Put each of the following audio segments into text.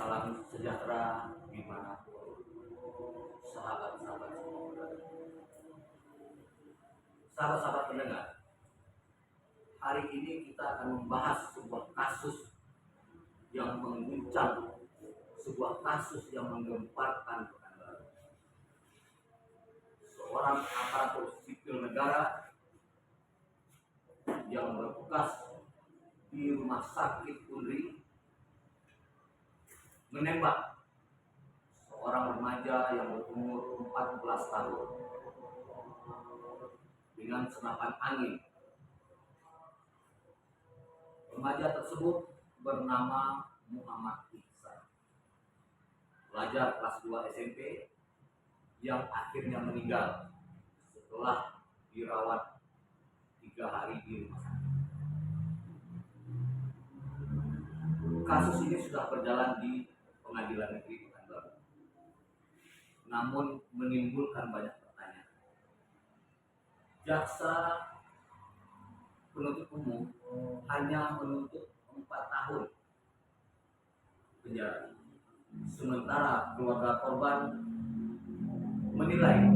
Salam sejahtera dimanapun sahabat-sahabat semua berada. Sahabat-sahabat pendengar, hari ini kita akan membahas sebuah kasus yang mengguncang, sebuah kasus yang menggemparkan Pekanbaru. Seorang aparatur sipil negara yang bertugas di rumah sakit Unri menembak seorang remaja yang berumur 14 tahun dengan senapan angin. Remaja tersebut bernama Muhammad Ihsan, pelajar kelas 2 SMP yang akhirnya meninggal setelah dirawat 3 hari di rumah sakit. Kasus ini sudah berjalan di Pengadilan Negeri Pekanbaru, namun menimbulkan banyak pertanyaan. Jaksa penuntut umum hanya menuntut 4 tahun penjara, sementara keluarga korban menilai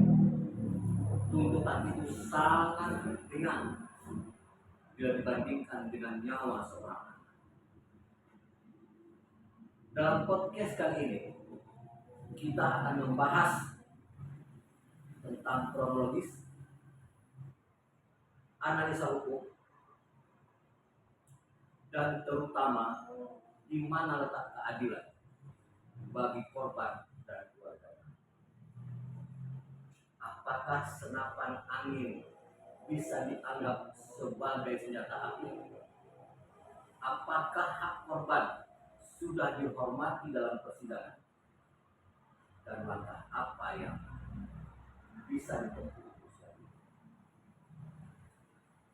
tuntutan itu sangat ringan bila dibandingkan dengan nyawa seorang anak. Dalam podcast kali ini kita akan membahas tentang kronologis, analisa hukum, dan terutama di mana letak keadilan bagi korban dan keluarga. Apakah senapan angin bisa dianggap sebagai senjata api? Apakah hak korban sudah dihormati dalam persidangan? Dan langkah apa yang bisa ditempuh?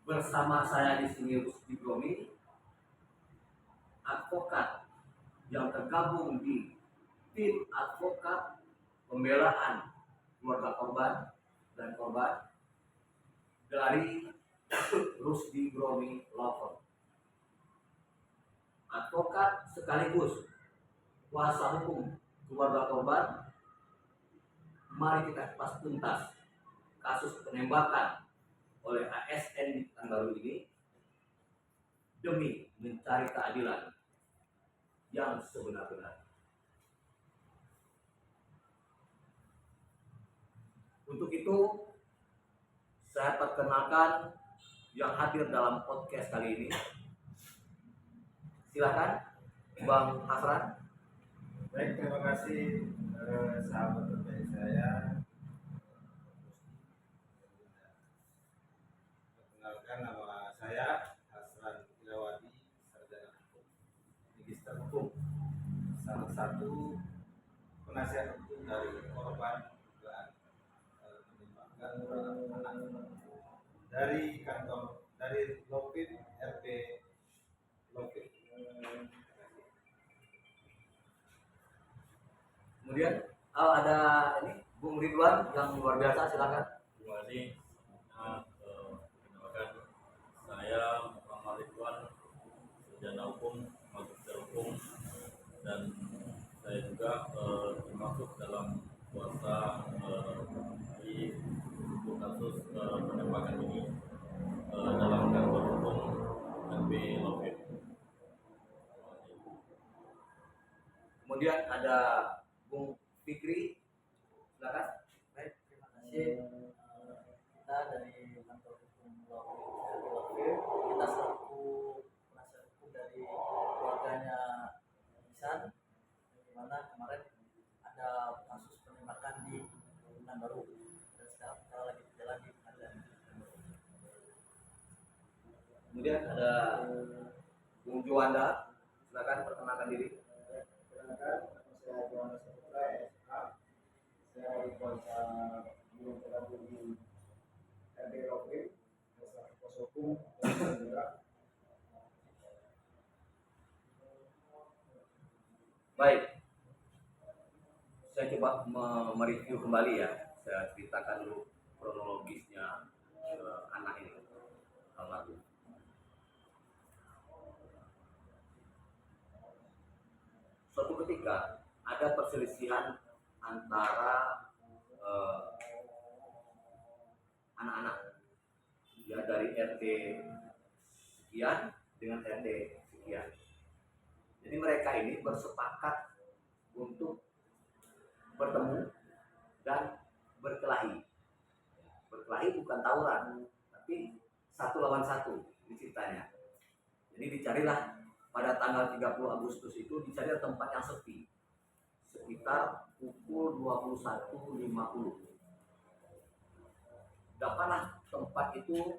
Bersama saya di sini Rusdi Gromi, advokat yang tergabung di tim advokat pembelaan keluarga korban dan korban dari Rusdi Gromi Law Firm. Advokat sekaligus kuasa hukum keluarga korban. Mari kita kupas tuntas kasus penembakan oleh ASN di Pekanbaru ini demi mencari keadilan yang sebenar-benarnya. Untuk itu, saya perkenalkan yang hadir dalam podcast kali ini. Silakan, Bang Hasran. Baik, terima kasih sahabat terbaik saya. Perkenalkan, nama saya Hasran Ilawadi, sarjana hukum, magister hukum, salah satu penasihat hukum dari korban dugaan penembakan anak dari kantor dari Lopin RP Lopin. Kemudian ada ini Bung Ridwan yang luar biasa, silakan. Terima kasih. Perkenalkan, saya Muhammad Ridwan, sarjana hukum, magister hukum, dan saya juga termasuk dalam kuasa di kasus penembakan ini dalam kantor hukum LP Lopin. Kemudian ada Bung Fikri, silakan. Baik, terima kasih. Kita dari kantor hukum Lopin, kita selaku penasihat hukum dari keluarganya Ihsan, di mana kemarin ada kasus penembakan di Pekanbaru dan sekarang kita lagi berjalan di pengadilan. Kemudian ada Bung Juanda, silakan perkenalkan diri. Perkenalkan, saya Johannes Saputra, SK. Saya kuasa belum tergabung di RP Lopin, kuasa hukum dan juga. Baik, saya coba mereview kembali ya. Saya ceritakan dulu kronologisnya anak ini, almarhum. Suatu ketika ketika ada perselisihan antara anak-anak ya dari RT sekian dengan RT sekian. Jadi mereka ini bersepakat untuk bertemu dan berkelahi. Berkelahi bukan tawuran, tapi 1 lawan 1 ini ceritanya. Jadi dicarilah pada tanggal 30 Agustus itu dicari tempat yang sepi sekitar pukul 21.50. Dapatlah tempat itu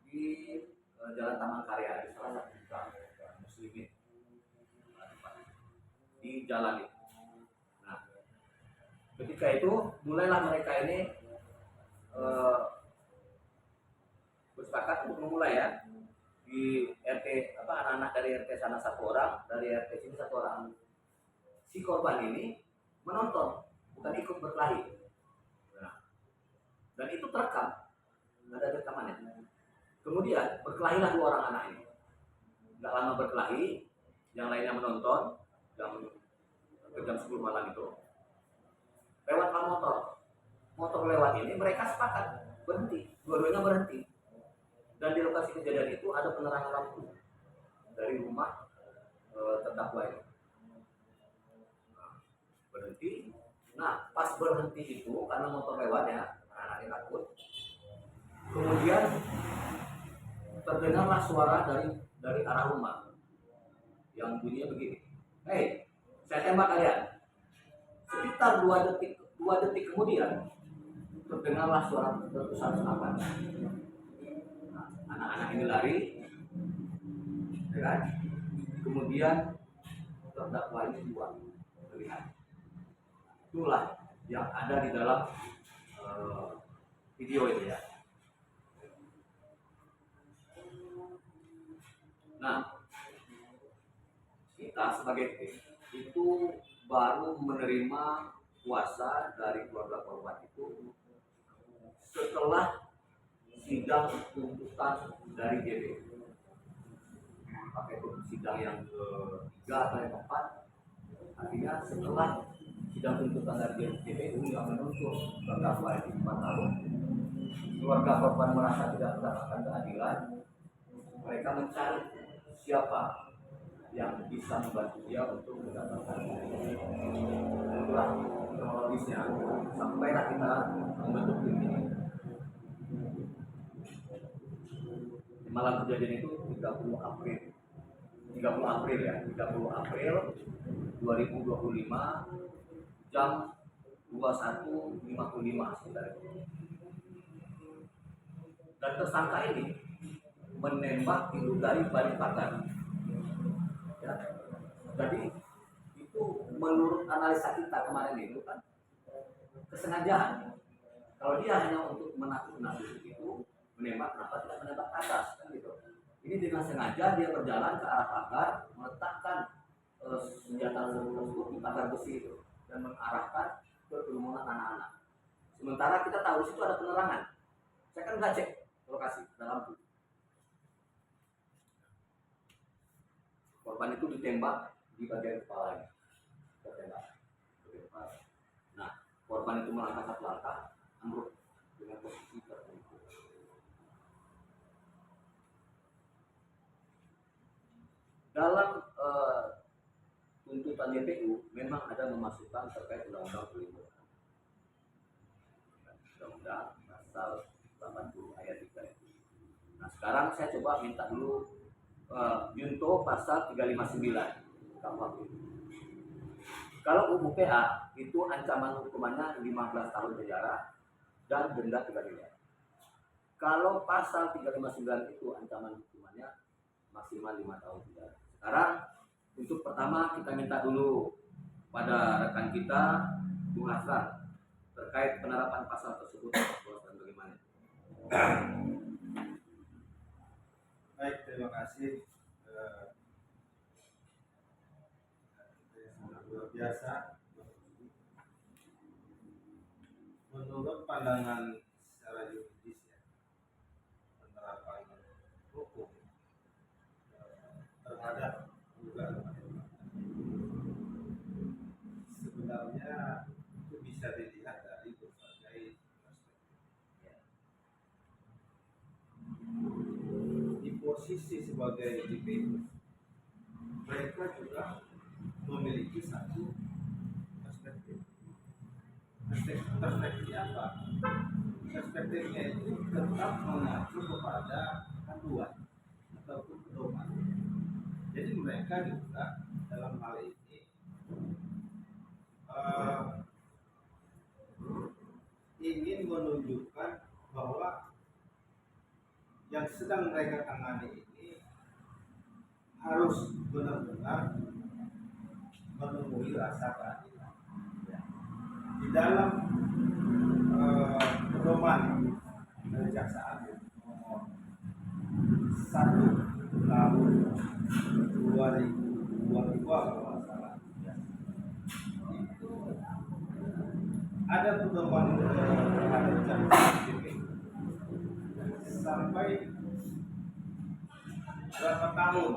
di Jalan Taman Karya di salah satu gang Muslimin di jalan itu. Nah, ketika itu mulailah mereka ini bersepakat untuk memulai ya di RT anak-anak dari RT sana 1 orang, dari RT sini 1 orang. Si korban ini menonton, bukan ikut berkelahi. Nah, dan itu terekam, ada rekamannya. Kemudian berkelahilah 2 orang anak ini. Nggak lama berkelahi, yang lainnya menonton, jam 10 malam itu. Lewatlah motor lewat ini, mereka sepakat berhenti, dua-duanya berhenti. Dan di lokasi kejadian itu ada penerangan lampu dari rumah terdakwa ini. Berhenti. Nah, pas berhenti itu karena motor lewat ya, anak-anaknya takut. Kemudian terdengarlah suara dari arah rumah yang bunyinya begini. Hei, saya tembak kalian. Sekitar 2 detik kemudian terdengarlah suara letusan senapan. Nah, anak-anak ini lari, ya kan? Kemudian terdakwa ini keluar terlihat. Itulah yang ada di dalam video itu ya. Nah, kita sebagai tim itu baru menerima kuasa dari keluarga korban itu setelah sidang tuntutan dari JB. Pakai sidang yang ke-3 atau yang ke-4, artinya setelah sidang tuntutan dari JB itu yang menuntut terdakwa itu 4 tahun. Keluarga korban merasa tidak mendapatkan keadilan. Mereka mencari siapa yang bisa membantu dia untuk mendapatkan itulah kronologisnya sampailah kita membentuk tim ini. Malam kejadian itu 30 April 2025 jam 21.55 sekitar itu. Dan tersangka ini menembak itu dari balik pagar. Ya. Jadi itu menurut analisa kita kemarin itu kan kesengajaan. Kalau dia hanya untuk menakut-nakuti itu menembak, kenapa tidak menembak ke atas kan gitu. Ini dengan sengaja dia berjalan ke arah pagar, meletakkan senjata tersebut di pagar besi itu dan mengarahkan ke kerumunan anak-anak. Sementara kita tahu di situ ada penerangan. Saya kan nggak cek lokasi, ada lampu. Korban itu ditembak di bagian kepalanya. Tertembak. Nah, korban itu melangkah 1 langkah, ambruk dengan posisi tertentu. Dalam tuntutan JPU memang ada memasukkan terkait undang-undang perlindungan. Undang-undang pasal 80 ayat 3 itu. Nah, sekarang saya coba minta dulu Junto pasal 359 KUHP. Kalau UU PA itu ancaman hukumannya 15 tahun penjara dan denda 3 miliar. Kalau pasal 359 itu ancaman hukumannya maksimal 5 tahun penjara. Sekarang untuk pertama kita minta dulu pada rekan kita Bung Hasran terkait penerapan pasal tersebut dan bagaimana. Baik, terima kasih. Sangat luar biasa. Menurut pandangan secara yuridis ya, penerapan hukum terhadap dugaan saya itu bisa dilihat dari berbagai perspektif. Di posisi sebagai DPO, mereka juga memiliki satu perspektif. Perspektifnya apa? Perspektifnya itu tetap mengacu kepada panduan ataupun pedoman. Jadi mereka juga dalam hal ini ingin menunjukkan bahwa yang sedang mereka tangani ini harus benar-benar menemui rasa keadilan. Di dalam pedoman dari Jaksa Agung nomor 1 tahun 2022 kalau nggak salah, itu ada pedoman terhadap jaksa sampai berapa tahun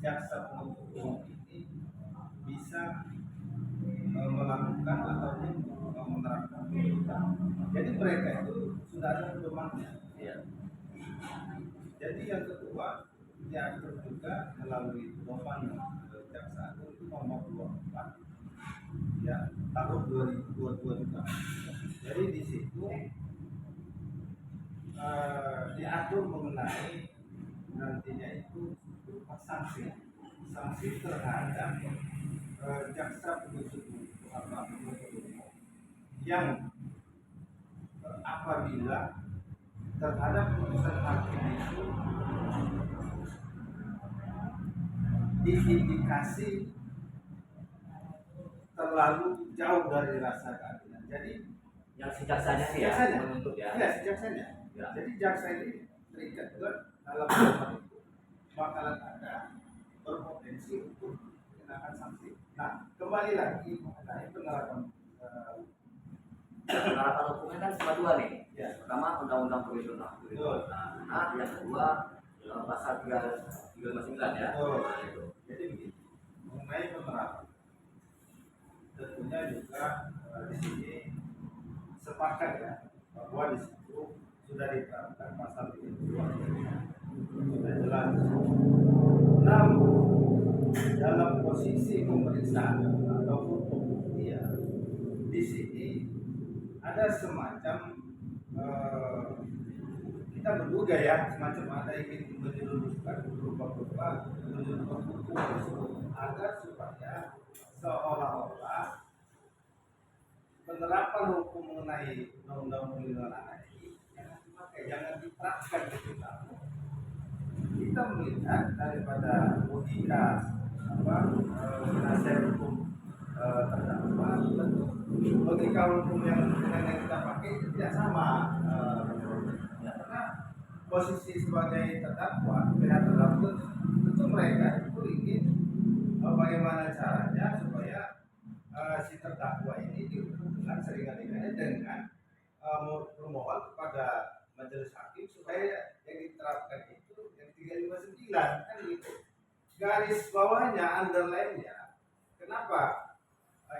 jaksa penuntut umum ini bisa melakukan ataupun menerapkan tuntutan. Jadi mereka itu sudah ada pedomannya. Jadi yang kedua diatur juga melalui pedoman jaksa agung itu nomor 24 ya tahun 2022 juga. Jadi di situ diatur mengenai nantinya itu berupa sanksi terhadap jaksa penuntut umum yang apabila terhadap putusan hakim itu diindikasi terlalu jauh dari rasa keadilan. Jadi yang si jaksanya sih ya, jaksanya menuntut ya. ya si jaksanya. Ya. Jadi jaksa ini terikat juga dalam pedoman itu bakalan ada berpotensi untuk dikenakan sanksi. Nah, kembali lagi mengenai penerapan Penerapan hukumnya kan cuma dua nih. ya. Pertama undang-undang provisional. Betul. Nah, yang kedua pasal 359 ya. Oh. Nah, itu. Jadi begini, mengenai penerapan, tentunya juga di sini sepakat ya bahwa di situ sudah diterapkan pasal 32 sudah jelas. Namun dalam posisi pemeriksaan ataupun pembuktian di sini ada semacam kita menduga ya semacam ada ingin menyeluruhkan berupa menyeluruhkan hukum tersebut agar supaya seolah-olah penerapan hukum mengenai undang-undang perlindungan anak ini jangan diterapkan di kita. Kita melihat daripada logika penasihat hukum terdakwa, tentu logika hukum yang kita pakai itu tidak sama. Karena posisi sebagai terdakwa, pihak terdakwa tentu mereka itu ingin bagaimana caranya supaya si terdakwa ini dihukum dengan seringan-ringannya dengan memohon kepada majelis hakim supaya yang diterapkan itu yang 359 kan gitu. Garis bawahnya, underline-nya, kenapa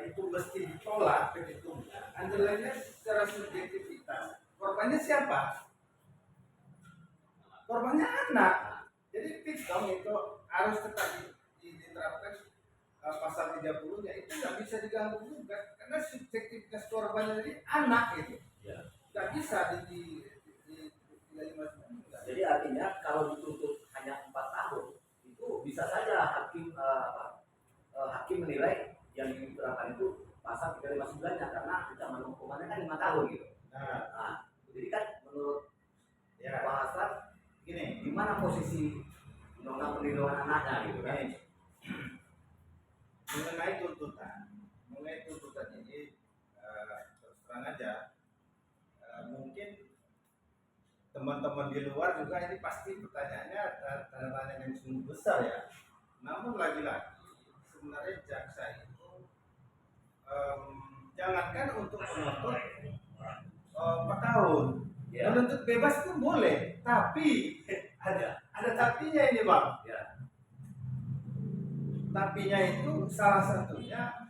itu mesti ditolak petitungnya? Underline-nya secara subjektivitas. Korbannya siapa? Korbannya anak. Jadi fix dong itu harus tetap diterapkan pasal 30-nya itu nggak bisa diganggu juga karena subjektivitas korbannya jadi anak itu. Ya. Nggak bisa di 359. Jadi artinya kalau dituntut hanya 4 tahun itu bisa saja hakim menilai yang diterapkan itu pasal 359-nya karena ancaman hukumannya kan 5 tahun gitu. Nah, jadi kan menurut Ya. bahasan Gini, di mana posisi undang-undang perlindungan anaknya gitu kan? mengenai tuntutan ini terus terang aja mungkin teman-teman di luar juga ini pasti pertanyaannya tanda tanya yang sungguh besar ya. Namun lagi-lagi sebenarnya jaksa itu jangankan untuk menuntut 4 tahun, Ya. menuntut bebas itu boleh, tapi ada tapinya ini bang. Ya. Tapinya itu salah satunya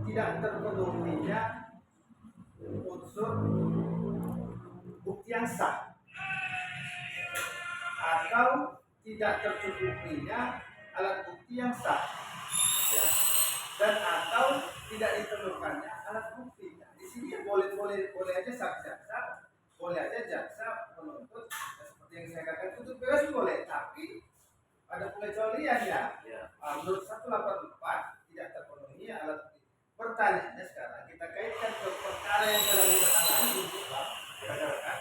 tidak terpenuhinya unsur bukti yang sah atau tidak tercukupinya alat bukti yang sah, ya. Dan atau tidak ditemukannya alat bukti. Nah, di sini ya boleh aja jaksa, boleh aja jaksa penuntut, seperti yang saya katakan tuntut bebas boleh, tapi ada pengecualiannya. Ya. Menurut 184 tidak terpenuhi alat bukti. Pertanyaannya sekarang kita kaitkan ke perkara yang sedang kita tangani, rekan-rekan.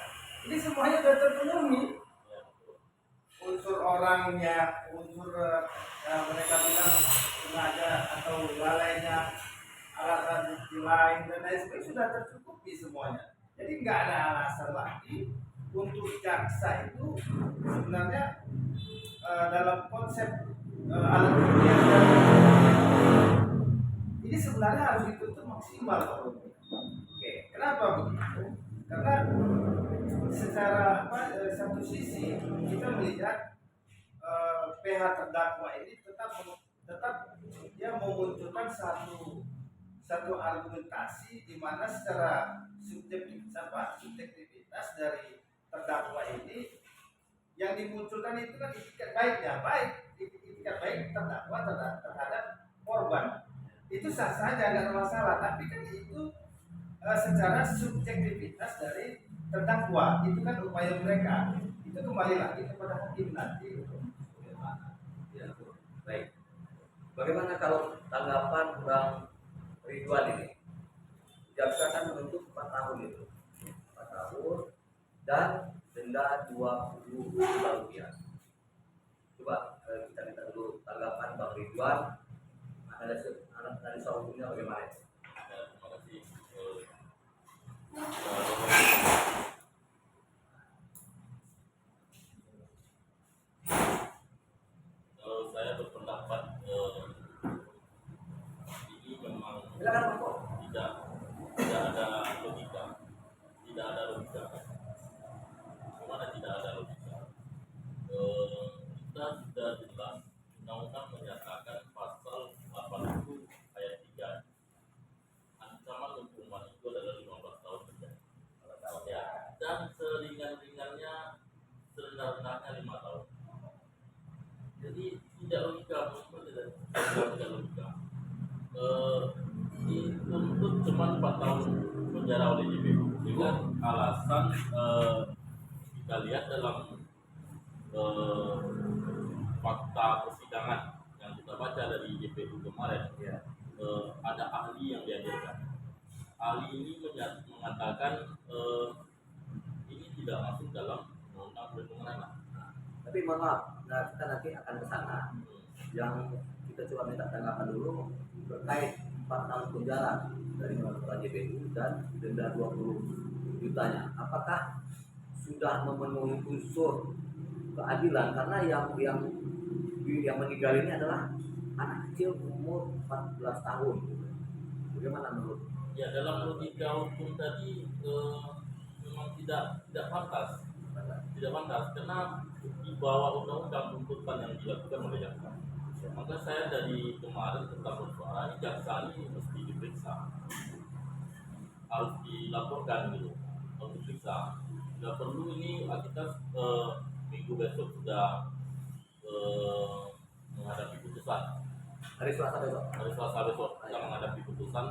Ini semuanya sudah terpenuhi. Unsur orangnya, unsur mereka bilang sengaja atau lalainya, alat bukti lain dan lain sebagainya sudah tercukupi semuanya. Jadi nggak ada alasan lagi untuk jaksa itu sebenarnya dalam konsep alat bukti yang ini sebenarnya harus dituntut maksimal, Pak Romi. Oke, kenapa begitu? Karena secara satu sisi kita melihat PH terdakwa ini tetap dia memunculkan satu argumentasi di mana secara subjektivitas dari terdakwa ini yang dimunculkan itu kan itikat baik terdakwa terhadap korban. Itu sah saja, nggak ada masalah, tapi kan itu secara subjektivitas dari terdakwa, itu kan upaya mereka, itu kembali lagi kepada hakim nanti. Ya, baik. Bagaimana kalau tanggapan Bang Ridwan ini? Jaksa kan menuntut 4 tahun itu, 4 tahun dan denda 20 juta rupiah. Coba kita minta dulu tanggapan Bang Ridwan. Dari hukumnya bagaimana? Terima kasih. Kalau saya berpendapat ini memang Silakan Bang. tidak ada logika, Gimana tidak ada logika? Kita sudah jelas undang-undang menyatakan pasal 80 ayat 3 ancaman hukuman itu adalah 15 tahun penjara. Ya, dan seringan-ringannya, serendah-rendahnya 5 tahun. Jadi tidak logika, tidak logika. Dituntut cuma 4 tahun penjara oleh JPU dengan alasan kita lihat dalam fakta persidangan yang kita baca dari JPU kemarin, Ya. ada ahli yang dihadirkan. Ahli ini mengatakan ini tidak masuk dalam undang-undang perlindungan anak. Tapi mohon maaf, kita nanti akan ke sana. Yang kita coba minta tanggapan dulu terkait 4 tahun penjara dari Kepala JPU dan denda 20 jutanya. Apakah sudah memenuhi unsur keadilan? Karena yang meninggal ini adalah anak kecil umur 14 tahun. Bagaimana menurut? Ya, dalam logika hukum tadi memang tidak pantas. Tidak pantas karena di bawah undang-undang tuntutan yang dilakukan oleh jaksa. Maka saya dari kemarin tetap bersuara, ini jaksa ini mesti diperiksa, harus dilaporkan gitu, harus diperiksa. Tidak perlu ini kita minggu besok sudah menghadapi putusan. Hari Selasa besok. Kita menghadapi putusan.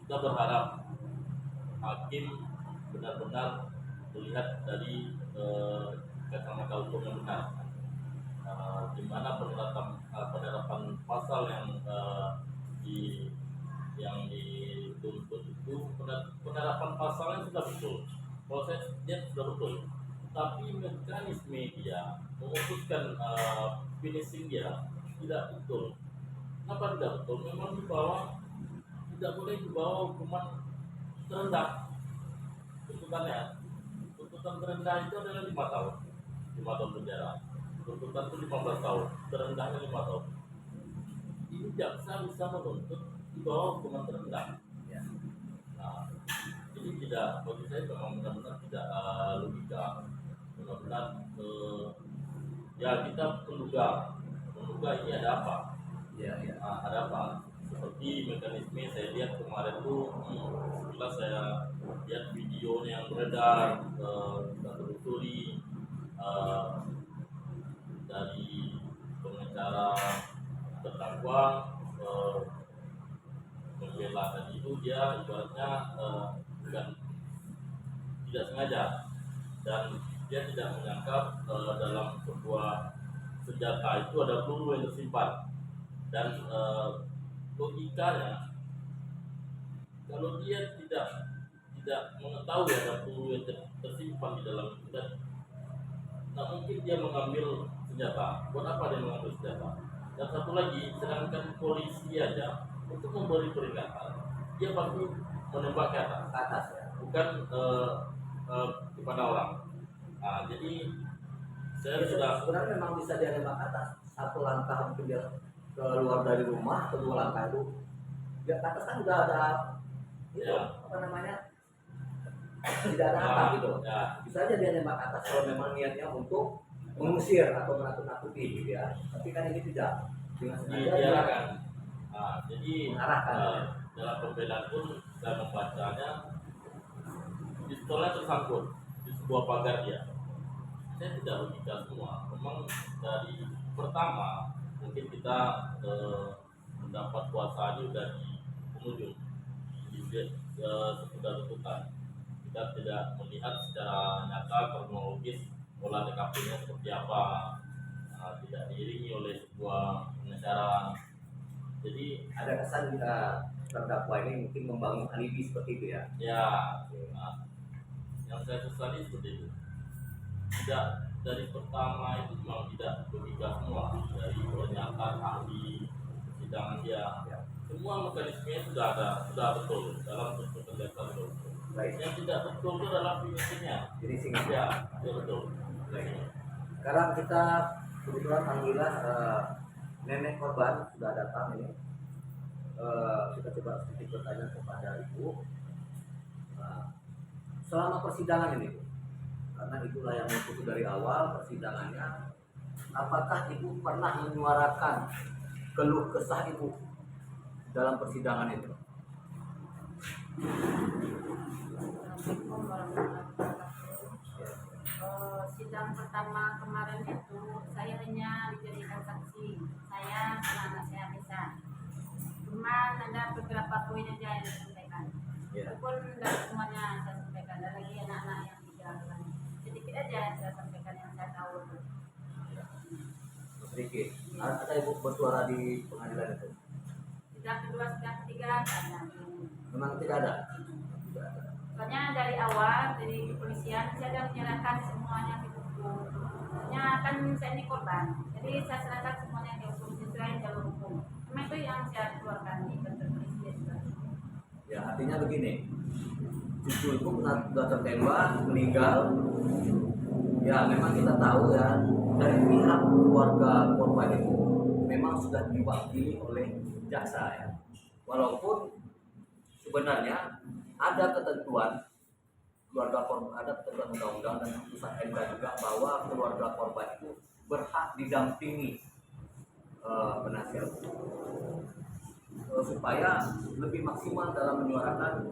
Kita berharap hakim benar-benar melihat dari kacamata hukum yang benar, di mana penerapan pasal yang dituntut itu penerapan pasalnya sudah betul, prosesnya sudah betul, tapi mekanisme dia memutuskan finishing dia tidak betul. Kenapa tidak betul? Memang tidak boleh dibawa hukuman terendah tuntutannya. Tuntutan terendah itu adalah 5 tahun, 5 tahun penjara. Tuntutan itu 15 tahun, terendahnya 5 tahun. Ini jaksa bisa menuntut di bawah hukuman terendah. Ya. Nah, ini tidak, bagi saya memang benar-benar tidak logika. Benar-benar ya kita menduga ini ada apa? Ya. Ada apa? seperti mekanisme saya lihat kemarin tuh setelah saya lihat videonya yang beredar, kita telusuri dari pengacara terdakwa membela tadi itu dia ibaratnya bukan tidak sengaja, dan dia tidak menyangka dalam sebuah senjata itu ada peluru yang tersimpan, dan logikanya kalau dia tidak mengetahui ada peluru yang tersimpan di dalam itu, dan nah mungkin dia mengambil senjata. Buat apa dia mengambil senjata? Dan satu lagi, sedangkan polisi aja untuk memberi peringatan, dia pasti menembak ke atas ya, bukan kepada orang. Nah, jadi saya sudah sebenarnya memang bisa dia nembak atas. Satu langkah mungkin dia keluar dari rumah, kedua langkah itu dia ke atas kan udah ada itu Ya. apa namanya, tidak ada atap gitu. ya, Bisa aja dia nembak atas kalau memang niatnya untuk mengusir atau menakut-nakuti gitu ya. Tapi kan ini tidak, dengan sengaja dia diarahkan. Nah, jadi mengarahkan. dalam pembelaan pun saya membacanya pistolnya tersangkut di sebuah pagar dia. Saya tidak logika semua. Memang dari pertama mungkin kita mendapat kuasanya dari pengunjung di sekedar tuntutan. Kita tidak melihat secara nyata kronologis olah TKP-nya seperti apa. Tidak diiringi oleh sebuah pengejaran. Jadi Ada kesan terdakwa ini mungkin membangun alibi seperti itu ya. ya, nah, yang saya sesali seperti itu. Tidak, dari pertama itu memang tidak logika semua, dari pernyataan ahli persidangan dia, semua mekanismenya sudah ada, sudah betul dalam bentuk penjelasan itu. Baik. Yang tidak betul itu adalah finishingnya. Jadi singkat Ya, itu betul. Baik. Sekarang kita kebetulan alhamdulillah nenek korban sudah datang ini. Kita coba sedikit bertanya kepada ibu. Selama persidangan ini, Bu, karena itulah yang mengikuti dari awal persidangannya, apakah ibu pernah menyuarakan keluh kesah ibu dalam persidangan itu? Assalamualaikum warahmatullahi wabarakatuh. Sidang pertama kemarin itu saya hanya dijadikan saksi, saya dan anak saya bisa. Cuma ada beberapa poin aja yang disampaikan. Ya. Itu pun tidak semuanya saya sampaikan. Ada lagi anak-anak yang tidak, sedikit aja yang saya sampaikan yang saya tahu. Sedikit. Ada ibu bersuara di pengadilan itu? Sidang kedua, sidang ketiga ada. Memang tidak ada. Tidak ada. Soalnya dari awal dari kepolisian saya sudah menyerahkan semuanya ke hukum. Soalnya kan saya ini korban, jadi saya serahkan semuanya ke hukum sesuai jalur hukum. Cuma itu yang saya keluarkan di kantor polisi juga. Ya, artinya begini, cucu ibu sudah tertembak, meninggal. Ya, memang kita tahu ya, dari pihak keluarga korban itu memang sudah diwakili oleh jaksa ya. Walaupun sebenarnya ada ketentuan keluarga korban, ada ketentuan undang-undang dan keputusan MK juga bahwa keluarga korban itu berhak didampingi penasihat hukum. Supaya lebih maksimal dalam menyuarakan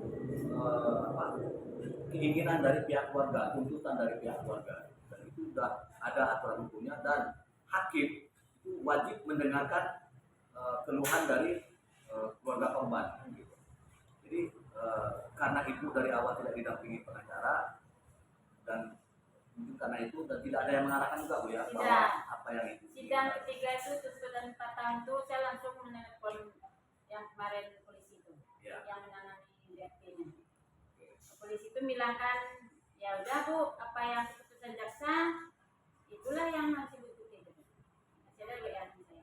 keinginan dari pihak keluarga, tuntutan dari pihak keluarga. Dan itu sudah ada aturan hukumnya, dan hakim itu wajib mendengarkan keluhan dari keluarga korban. Gitu. Jadi karena itu dari awal tidak didampingi pengacara, dan mungkin karena itu dan tidak ada yang mengarahkan juga Bu ya, bahwa apa yang itu. Sidang ketiga itu tuntutan 4 tahun itu saya langsung menelpon yang kemarin polisi itu, Ya. yang menangani DP-nya. Polisi itu bilangkan, ya udah Bu, apa yang keputusan jaksa itulah yang harus diikuti. Masih ada WA saya.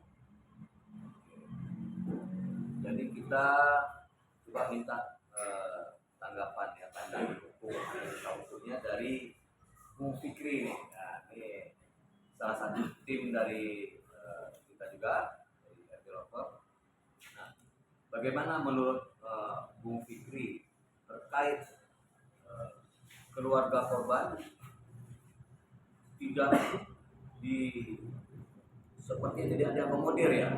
Jadi kita coba minta tanggapan ya, pandangan hukum usulnya dari Bung Fikri nih. Nah, ini salah satu tim dari kita juga dari RT Lover. Nah, bagaimana menurut Bung Fikri terkait keluarga korban tidak di seperti tidak diakomodir ya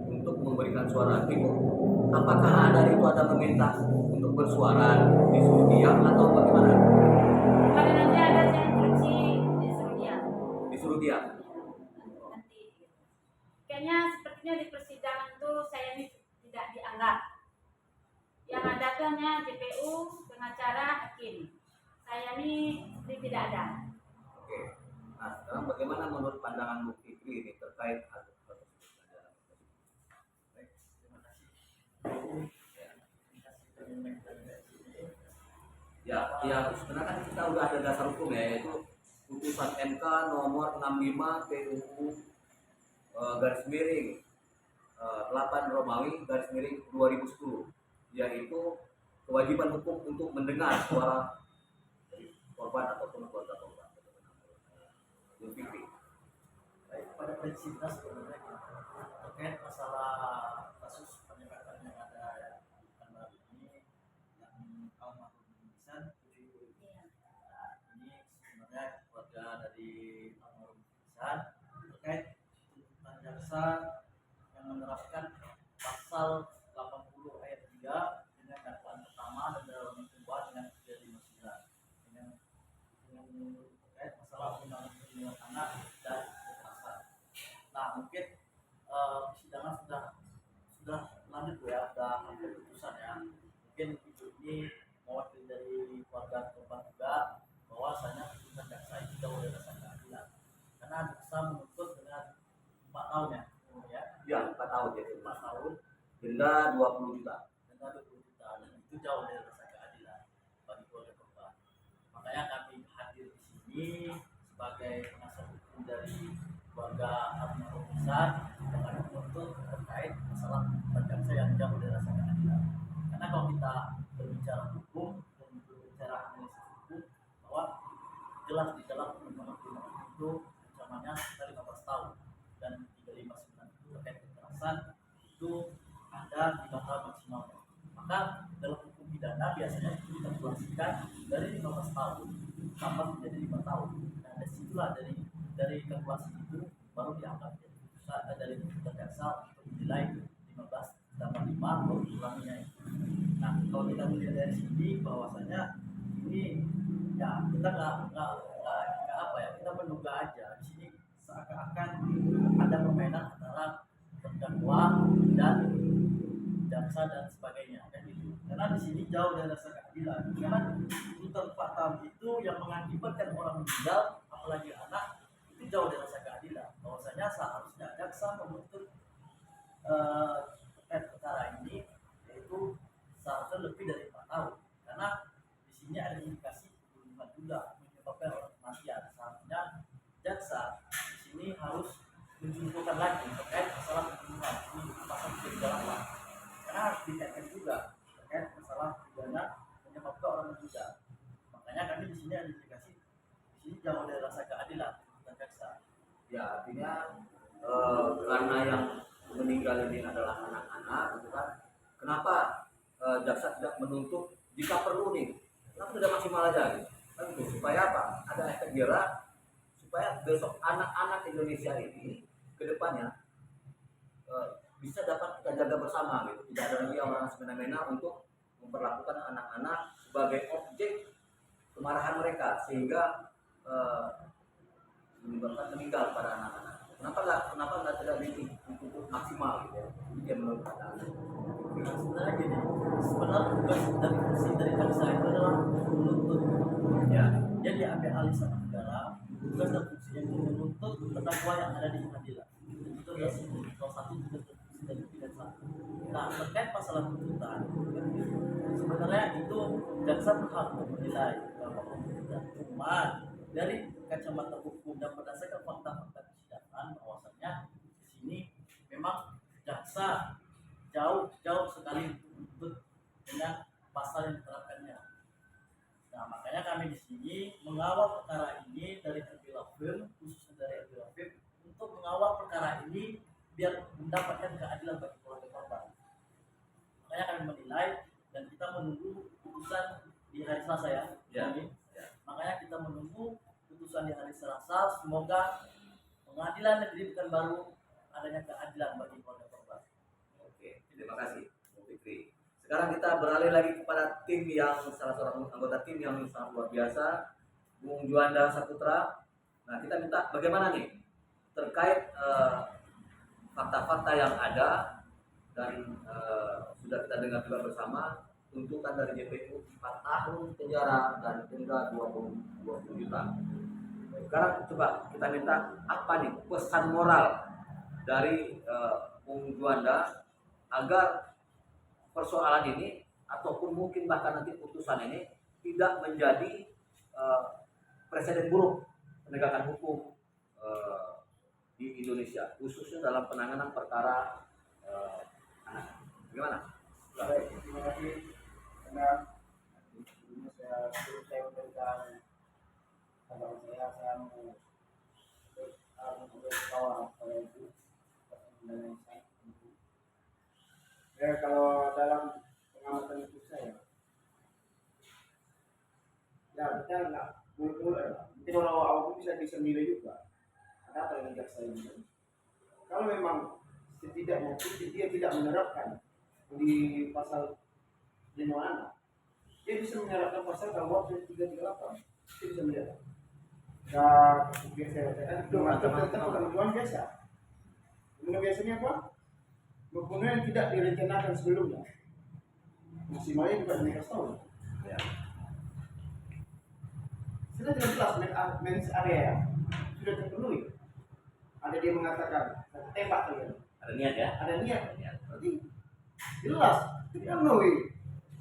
untuk memberikan suara itu, apakah ada meminta untuk bersuara disuruh diam atau bagaimana? Kalau nanti ada saya instruksi disuruh diam. Disuruh diam. Nanti kayaknya sepertinya di persidangan tuh saya ini tidak dianggap. Yang ada tuh hanya JPU, pengacara, hakim. Saya ini tidak ada. Oke. Nah, sekarang bagaimana menurut pandangan Bu Fikri ini terkait hal tersebut? Baik, terima kasih. Ya, sebenarnya kan kita udah ada dasar hukum ya, yaitu putusan MK nomor 65 PUU garis miring 8 Romawi garis miring 2010, yaitu kewajiban hukum untuk mendengar suara dari korban ataupun keluarga korban. Bu Fikri. Baik, pada prinsipnya sebenarnya terkait masalah kasus penembakan yang ada yang baru ini yang almarhum Ihsan, ini sebenarnya keluarga dari almarhum Ihsan terkait tuntutan jaksa yang menerapkan pasal 80 ayat 3 dengan dakwaan pertama dan dalam kedua dengan 359 dengan terkait masalah undang-undang perlindungan anak dan kekerasan. Nah, mungkin persidangan sudah lanjut ya, sudah hampir putusan ya. Mungkin ibu ini mewakili dari keluarga korban juga bahwasanya putusan jaksa itu jauh dari rasa keadilan karena jaksa menuntut dengan 4 tahun ya, Ya, 4 tahun jadi 4 tahun denda 20 juta. denda 20 juta dan itu jauh dari rasa keadilan bagi keluarga korban. Makanya kami hadir di sini sebagai penasihat hukum dari keluarga almarhum Ihsan dengan menuntut terkait masalah jaksa yang jauh dari rasa keadilan. Karena kalau kita berbicara hukum dan berbicara analisis hukum, bahwa jelas di dalam undang-undang itu ancamannya dari 15 tahun dan 359 itu terkait kekerasan itu ada 5 tahun maksimalnya. Maka dalam hukum pidana biasanya itu dikalkulasikan dari 15 tahun tambah menjadi 5 tahun. Nah, disitulah dari kalkulasi itu baru dianggap jadi putusan dari putusan jaksa untuk menilai 15 tambah 5 baru dikuranginya itu. Nah, kalau kita melihat dari sini bahwasanya ini ya kita nggak apa ya, kita menduga aja di sini seakan-akan ada permainan antara terdakwa dan jaksa dan sebagainya kan gitu. Karena di sini jauh dari rasa keadilan. Karena tuntutan 4 tahun itu yang mengakibatkan orang meninggal, apalagi anak, itu jauh dari rasa keadilan. Bahwasanya seharusnya jaksa menuntut terkait perkara ini yaitu seharusnya lebih dari 4 tahun. Karena di sini ada indikasi pembunuhan juga menyebabkan orang kematian. Seharusnya jaksa di sini harus menyimpulkan lagi terkait masalah pembunuhan ini pasal 38. Karena harus dikaitkan juga terkait masalah pidana menyebabkan orang meninggal. Makanya kami di sini ada indikasi di sini jauh dari rasa keadilan tuntutan jaksa. Ya, artinya karena yang meninggal ini adalah anak-anak, gitu kan? Kenapa jaksa tidak menuntut jika perlu nih? Kenapa tidak maksimal aja? Gitu? Kan gitu. Supaya apa? Ada efek jerah supaya besok anak-anak Indonesia ini ke depannya bisa dapat kita jaga bersama gitu. Tidak ada lagi orang semena-mena untuk memperlakukan anak-anak sebagai objek kemarahan mereka sehingga menyebabkan meninggal pada anak-anak. Kenapa nggak tidak dituntut maksimal gitu ya? Ini yang menurut saya. Nah, sebenarnya gini, sebenarnya tugas dan fungsi dari jaksa itu adalah menuntut. Ya, dia diambil alih sama negara. Tugas dan fungsinya itu menuntut terdakwa yang ada di pengadilan. Itu adalah salah satu tugas dan fungsi dari jaksa. Nah, terkait masalah tuntutan, sebenarnya itu jaksa berhak untuk menilai bahwa tuntutan. Cuma dari kacamata hukum dan berdasarkan fakta-fakta persidangan bahwasanya di sini memang jaksa jauh sekali untuk dengan pasal yang diterapkannya. Nah, makanya kami di sini mengawal perkara ini dari Film, khususnya dari Film, untuk mengawal perkara ini biar mendapatkan keadilan bagi keluarga korban. Makanya kami menilai dan kita menunggu putusan di hari Selasa ya. Makanya kita menunggu putusan di hari Selasa. Semoga pengadilan negeri Pekanbaru adanya keadilan bagi keluarga korban. Sekarang kita beralih lagi kepada tim yang salah seorang anggota tim yang sangat luar biasa, Bung Juanda Saputra. Nah, kita minta bagaimana nih terkait fakta-fakta yang ada dan sudah kita dengar juga bersama tuntutan dari JPU 4 tahun penjara dan denda 20 juta. Sekarang coba kita minta apa nih pesan moral dari Bung Juanda agar persoalan ini ataupun mungkin bahkan nanti putusan ini tidak menjadi presiden buruk penegakan hukum di Indonesia, khususnya dalam penanganan perkara anak. Gimana? Baik, terima kasih karena sebelumnya saya memberikan tanggapan saya mau kawan saya itu ya kalau dalam pengamatan itu saya ya kita nggak mulai mungkin kalau aku bisa nilai juga ada apa yang jaksa ini kalau memang setidaknya dia tidak menerapkan di pasal 5 anak dia bisa menerapkan pasal KUHP 338 dia bisa menerapkan dan biasa tetap pembunuhan biasa. Pembunuhan biasanya apa? Pembunuhan yang tidak direncanakan sebelumnya. Maksimalnya bukan 15 tahun. Ya. Sudah jelas mens area sudah terpenuhi. Ada dia mengatakan tembak kalian. Ada niat ya? Ada niat. Berarti jelas terpenuhi.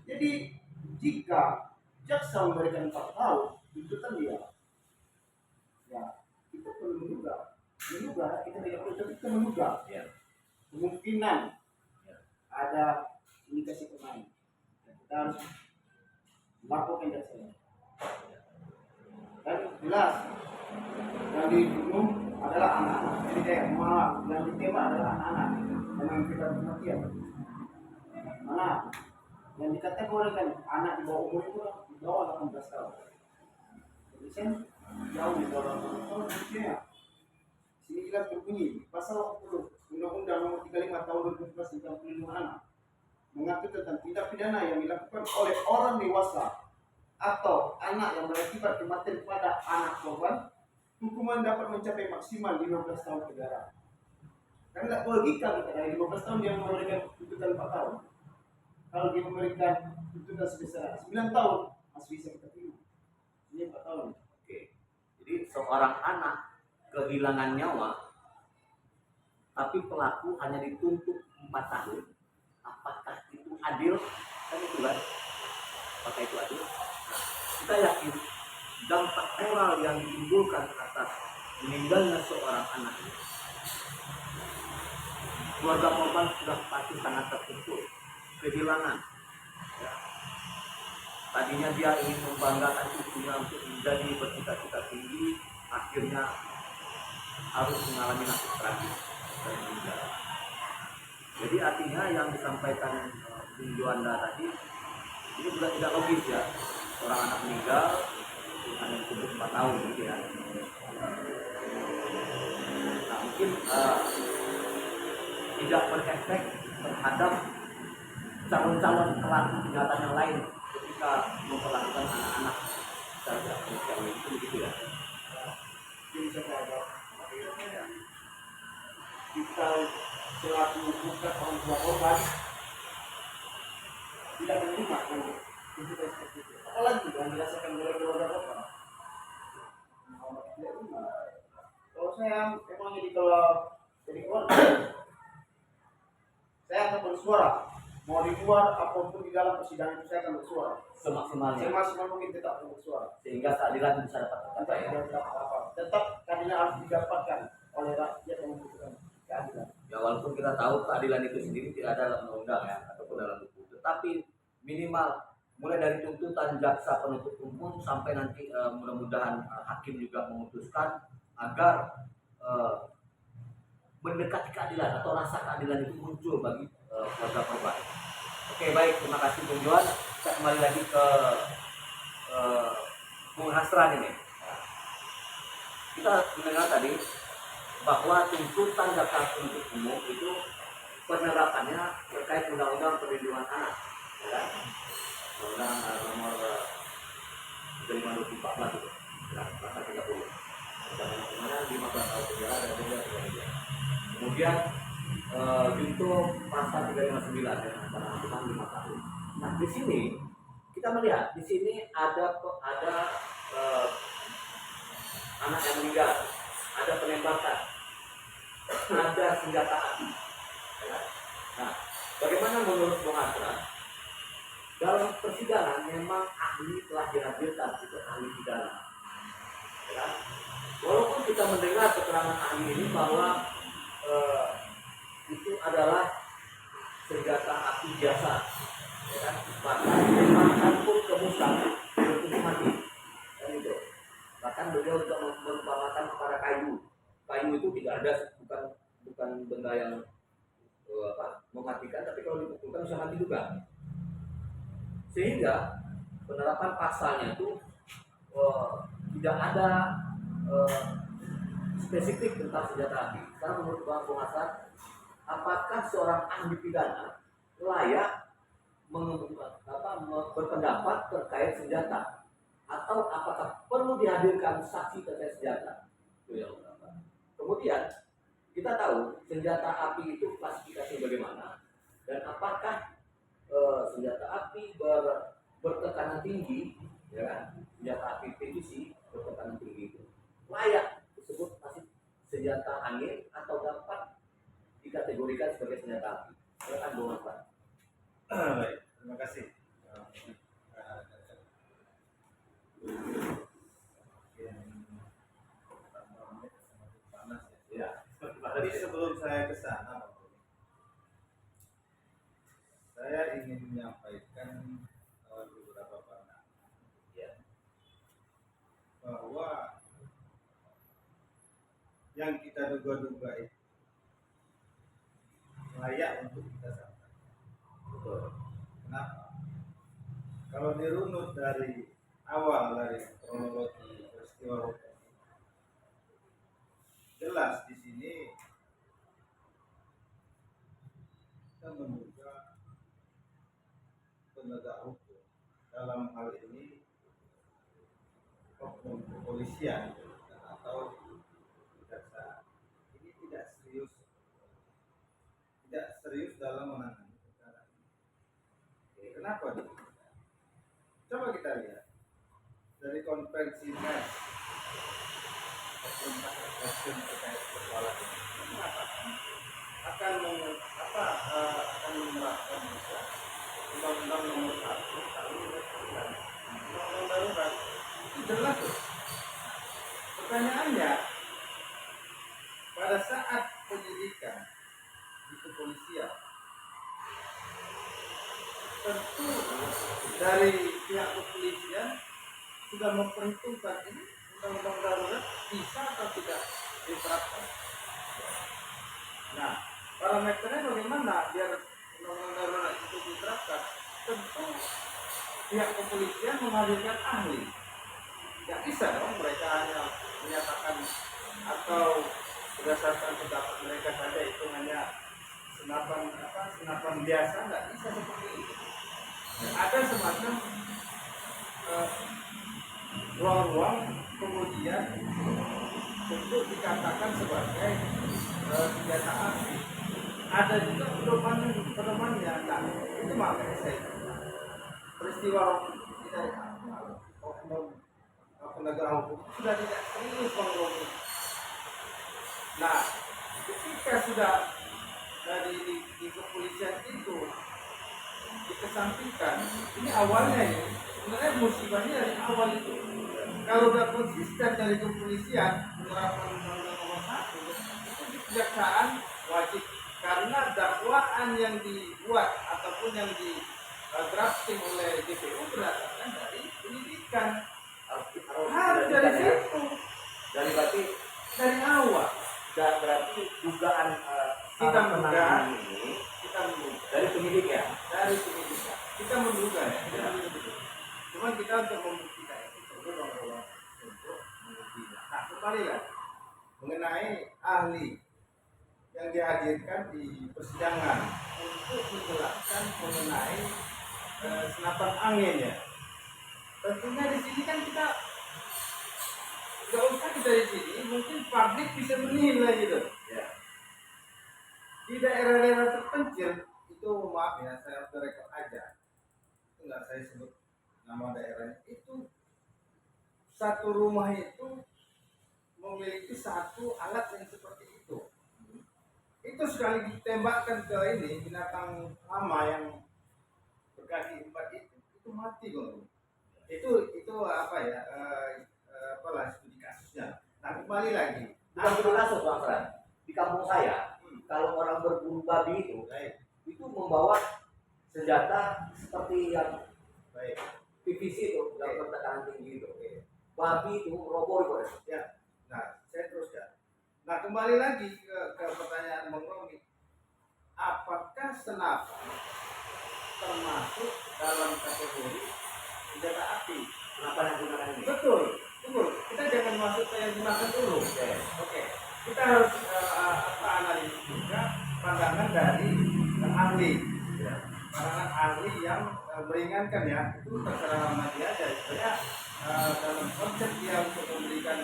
Jadi jika jaksa memberikan 4 tahun, tuntutan dia. Ya, kita perlu menduga, kita tidak perlu, tapi kita menduga Ya. kemungkinan Ya. ada indikasi pemain. Kita harus melakukan jasanya. Dan jelas yang dibunuh adalah anak-anak. Jadi kayak malah yang ditembak adalah anak-anak yang mengakibatkan kematian. Mana yang dikategorikan anak di bawah umur itu di bawah 18 tahun. Jadi saya jauh di bawah 18 tahun maksudnya. Sini jelas berbunyi pasal 10 Undang-Undang Nomor 35 Tahun 2011 tentang Perlindungan Anak mengatur tentang tindak pidana yang dilakukan oleh orang dewasa atau anak yang berakibat kematian pada anak korban, hukuman dapat mencapai maksimal 15 tahun penjara. Karena tidak logika kita dari 15 tahun dia memberikan tuntutan 4 tahun. Kalau dia memberikan tuntutan sebesar 9 tahun masih bisa kita terima. Ini 4 tahun. Oke. Jadi seorang anak kehilangan nyawa tapi pelaku hanya dituntut 4 tahun. Apakah itu adil? Kan itu kan? Apakah itu adil? Nah, kita yakin dampak moral yang ditimbulkan atas meninggalnya seorang anak ini, keluarga korban sudah pasti sangat terpukul, kehilangan. Ya. Tadinya dia ingin membanggakan cucunya untuk menjadi bercita-cita tinggi, akhirnya harus mengalami nasib tragis dan meninggal. Jadi artinya yang disampaikan Bung Juanda tadi ini juga tidak logis ya. Orang anak meninggal hanya cukup 4 tahun gitu ya. Nah, mungkin tidak berefek terhadap calon-calon pelaku kejahatan yang lain ketika memperlakukan anak-anak secara tidak manusiawi itu begitu ya. Jadi saya agak kita selaku bukan orang tua korban tidak menerima tuntutan seperti itu. Apalagi yang dirasakan oleh keluarga korban. Kalau saya memang jadi keluarga, saya akan bersuara. Mau di luar apapun di dalam persidangan itu saya akan bersuara. Semaksimalnya Semaksimal mungkin tetap bersuara. sehingga keadilan bisa dapat tercapai ya. Tetap keadilan harus didapatkan oleh rakyat yang membutuhkan keadilan. Ya walaupun kita tahu keadilan itu sendiri tidak ada dalam undang-undang ya ataupun dalam buku, tetapi minimal mulai dari tuntutan jaksa penuntut umum sampai nanti mudah-mudahan hakim juga memutuskan agar mendekati keadilan atau rasa keadilan itu muncul bagi keluarga korban. Oke baik, terima kasih Bung Johan. Kita kembali lagi ke Bung Hasran ini. Kita mendengar tadi bahwa tuntutan jaksa penuntut umum itu penerapannya terkait undang-undang perlindungan anak. pasal 359 ya, antara hukuman 5 tahun. Nah, di sini kita melihat di sini ada anak yang meninggal, ada penembakan, ada senjata api. Ya. Nah, bagaimana menurut Bung Asra? Dalam persidangan memang ahli telah dihadirkan, itu ahli pidana. Ya. Walaupun kita mendengar keterangan ahli ini bahwa itu adalah senjata api biasa, ya kan? Bahkan dilemparkan pun ke musang, belum mati, dan itu. Bahkan beliau juga merupakan kepada kayu. Kayu itu tidak ada, bukan benda yang mematikan, tapi kalau dipukulkan bisa mati juga. Sehingga penerapan pasalnya itu tidak ada spesifik tentang senjata api. Karena menurut Bung Hasan, apakah seorang ahli pidana layak berpendapat terkait senjata, atau apakah perlu dihadirkan saksi terkait senjata? Itu yang pertama. Kemudian kita tahu senjata api itu klasifikasi bagaimana, dan apakah senjata api bertekanan tinggi, ya kan? Senjata api PVC bertekanan tinggi itu layak disebut masih senjata angin atau dapat dikategorikan sebagai senjata api. Silakan Bung Hasan. Baik, terima kasih. Ya. Tadi sebelum saya ke sana, saya ingin menyampaikan beberapa pandangan, Ya. bahwa yang kita duga-duga itu layak untuk kita sampaikan. Betul. Kenapa? Kalau dirunut dari awal, dari kronologi peristiwa hukum, jelas di sini kita menduga penegak hukum, dalam hal ini oknum kepolisian atau kejaksaan, ini tidak serius dalam menangani perkara ini. Kenapa demikian? Coba kita lihat dari konferensi pers oknum terkait persoalan ini, mengatakan akan menerapkan Undang-Undang Nomor 1 Tahun 2009, Undang-Undang Darurat. Itu jelas tuh. Pertanyaannya, pada saat penyidikan di kepolisian, tentu dari pihak kepolisian sudah memperhitungkan ini undang-undang darurat bisa atau tidak diterapkan. Nah, parameternya bagaimana biar undang-undang darurat itu diterapkan? Tentu pihak kepolisian menghadirkan ahli. Tidak bisa dong mereka hanya menyatakan atau berdasarkan pendapat mereka saja, itu hanya senapan biasa, nggak bisa seperti itu. Ada semacam ruang-ruang kemudian untuk dikatakan sebagai senjata api. Ada juga pedomannya. Nah, itu makanya saya peristiwa kita oknum penegak hukum sudah tidak serius mengurusi. Nah, ketika sudah di kepolisian itu dikesampingkan, ini awalnya ya, sebenarnya musibahnya dari awal itu. Kalau udah konsisten dari kepolisian menerapkan undang-undang nomor 1, itu di kejaksaan wajib, karena dakwaan yang dibuat ataupun yang di drafting oleh JPU berdasarkan dari penyidikan. Harus dari situ, dari awal. Dan berarti dugaan Kita menduga dari penyidik ya. Kita menduga ya. Cuman kita untuk membuktikan itu perlu untuk membuktikan. Nah, kembali lah mengenai ahli yang dihadirkan di persidangan untuk menjelaskan mengenai senapan angin ya. Tentunya di sini kan kita nggak usah kita di sini, mungkin publik bisa menilai gitu. Ya. di daerah-daerah terpencil itu, maaf ya, saya off the record aja, itu nggak saya sebut nama daerahnya, itu satu rumah itu memiliki satu alat yang seperti itu. Itu sekali ditembakkan ke ini binatang hama yang berkaki 4 itu mati kok. Itu apa ya? Apalah studi kasusnya. Nah, kembali lagi. Bukan itu kasus Bang Fran. Di kampung saya, kalau orang berburu babi Baik, itu membawa senjata seperti yang baik. PVC itu, yang bertekanan tinggi itu. Babi itu roboh itu. Ya. Nah, saya teruskan. Nah, kembali lagi ke pertanyaan Bang Romi. Apakah senapan termasuk dalam kategori senjata api? Kenapa yang gunakan ini? Betul, betul. Kita jangan masuk ke yang gunakan dulu. Oke. Kita harus analisis juga pandangan dari ahli. Ya. Pandangan ahli yang meringankan ya. Itu terserah sama dia aja. Sebenarnya dalam konsep dia untuk memberikan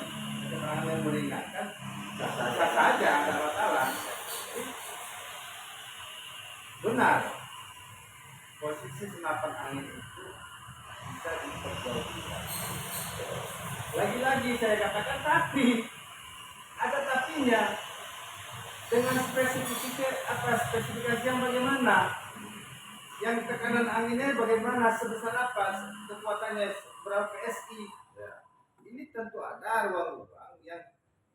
keterangan yang meringankan, sah saja, ada masalah. Benar. Posisi senapan angin itu bisa diperjualbelikan. Lagi-lagi saya katakan tapi ada tapinya dengan spesifikasi yang bagaimana, yang tekanan anginnya bagaimana, sebesar apa, kekuatannya berapa PSI. Ini tentu ada ruang-ruang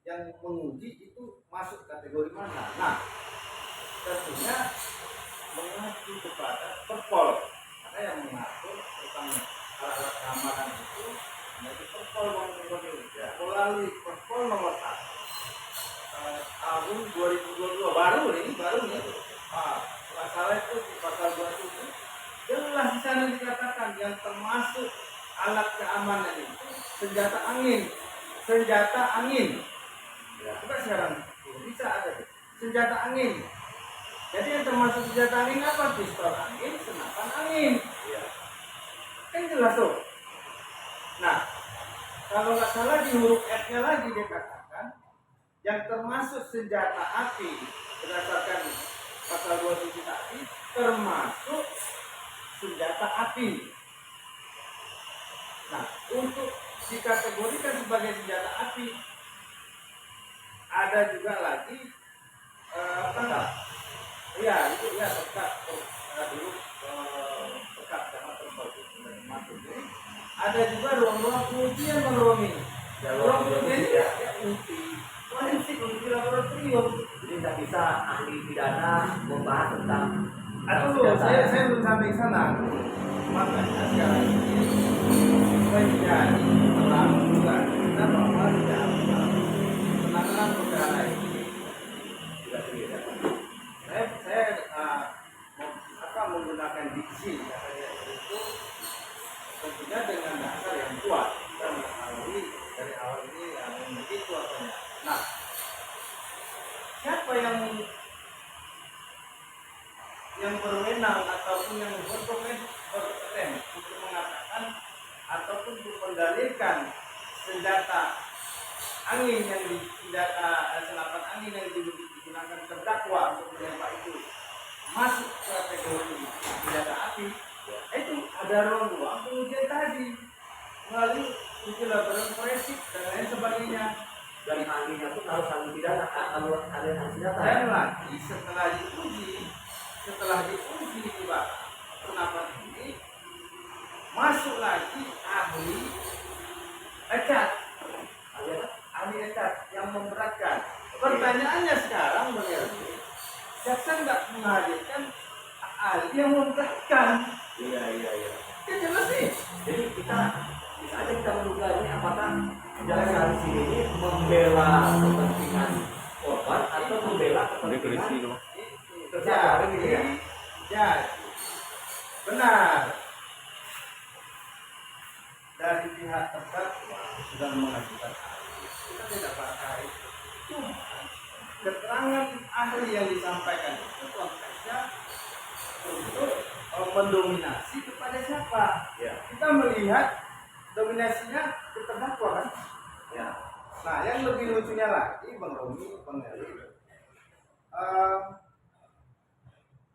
yang menguji itu masuk kategori mana. Nah, tentunya mengacu kepada Perpol, karena yang mengatur tentang alat-alat keamanan itu menjadi Perpol melalui Perpol nomor 1 tahun 2022 baru nih. Masalah itu di pasal 27 jelas di sana dikatakan yang termasuk alat keamanan itu senjata angin. Coba sekarang bisa ada senjata angin. Jadi yang termasuk senjata angin apa? Pistol angin, senapan angin. Kan jelas tuh. Nah, kalau nggak salah di huruf F-nya lagi dia katakan yang termasuk senjata api berdasarkan pasal 27 tadi termasuk senjata api. Nah, untuk dikategorikan sebagai senjata api ada juga lagi iya itu ya tetap dulu tetap sama termasuk. Jadi ada juga ruang-ruang pengujian Bang Romi. Ruang pengujian ini ya uji forensik, uji laboratorium. Jadi tidak bisa ahli pidana membahas tentang Saya belum sampai sana. Makanya sekarang ini menjadi perlakuan kita bahwa penanganan perkara ini tidak berbeda. Saya menggunakan diksi katanya itu tentunya dengan dasar yang kuat. Kita mengetahui dari awal ini begitu katanya. Nah, siapa yang berwenang ataupun yang berkompeten untuk mengatakan ataupun untuk mendalilkan senjata angin senapan angin yang digunakan terdakwa untuk menembak itu masuk ke kategori senjata api, itu ada ruang pengujian tadi melalui uji laboratorium forensik dan lain sebagainya. Dan ahlinya pun harus ahli pidana, kalau ada ahli senjata. Dan lagi setelah diuji juga senapan ini masuk lagi ahli ecat yang memberatkan. Pertanyaannya sekarang bagaimana? Jaksa nggak menghadirkan ahli yang memberatkan. Iya. Ya jelas nih. Jadi kita bisa aja kita menduga ini apakah jaksa di sini ini membela kepentingan korban atau membela kepentingan terdakwa gitu ya. Jadi benar dari pihak terdakwa sudah mengajukan ahli, kita tidak pakai. Cuma keterangan ahli yang disampaikan itu konteksnya untuk mendominasi kepada siapa? Ya. Kita melihat dominasinya ke terdakwa kan? Ya. Nah, yang lebih lucunya lagi, Bang Romi, Bang Heri,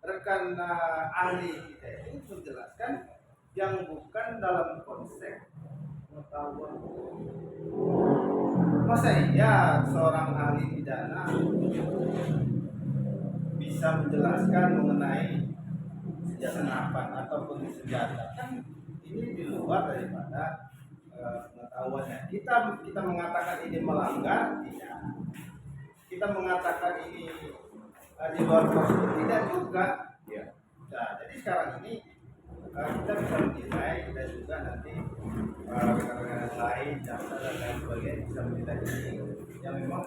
rekan ahli kita ini menjelaskan yang bukan dalam konsep pengetahuan. Masa iya seorang ahli pidana bisa menjelaskan mengenai senjata senapan ataupun senjata? Kan ini di luar daripada pengetahuannya. Kita mengatakan ini melanggar, tidak. Kita mengatakan ini di luar prosedur, tidak juga. Ya. Nah, jadi sekarang ini kita bisa menilai dan juga nanti rekan-rekan lain dan lain sebagainya bisa menilai ini yang memang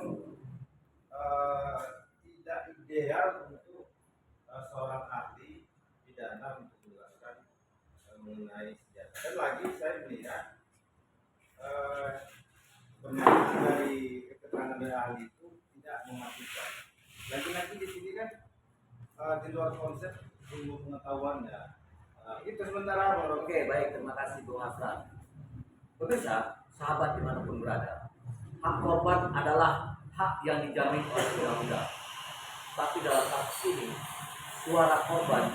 tidak ideal untuk seorang ahli pidana untuk menjelaskan mengenai senjata. Dan lagi saya melihat pernyataan dari keterangan dari ahli itu tidak memastikan. Lagi-lagi di sini kan di luar konsep ilmu pengetahuannya. Itu sementara Bang. Oke, baik, terima kasih Bung Hasan. Pemirsa, sahabat dimanapun berada, hak korban adalah hak yang dijamin oleh undang-undang. Tapi dalam kasus ini, suara korban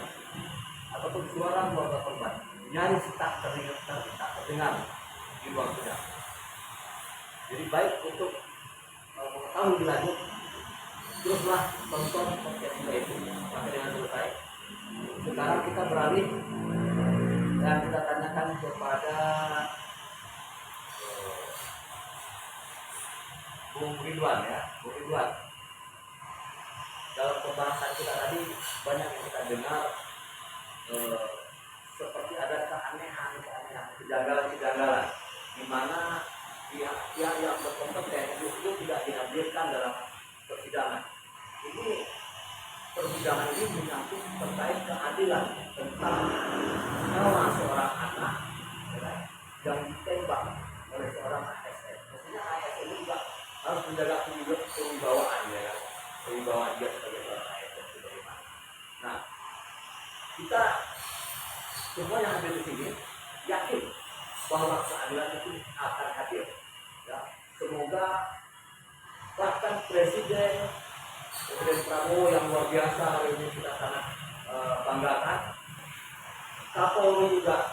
ataupun suara keluarga korban nyaris tak terdengar di ruang sidang. Jadi baik untuk mengetahui lebih lanjut, teruslah tonton podcast kita itu sampai dengan selesai. Sekarang kita beralih dan kita tanyakan kepada Bung Ridwan ya, Bung Ridwan. Dalam pembahasan kita tadi banyak yang kita dengar seperti ada keanehan, kejanggalan di mana pihak yang berkompeten itu tidak dihadirkan dalam persidangan. Ini persidangan ini menyangkut terkait keadilan tentang nyawa seorang anak ya, yang ditembak oleh seorang ASN. Maksudnya ASN ini juga harus menjaga kewibawaan ya, kewibawaan dia sebagai seorang ASN sebagaimana. Nah, kita semua yang hadir di sini yakin bahwa keadilan itu akan hadir. Ya, semoga bahkan Presiden Prabowo yang luar biasa hari ini kita sangat banggakan. Kapolri juga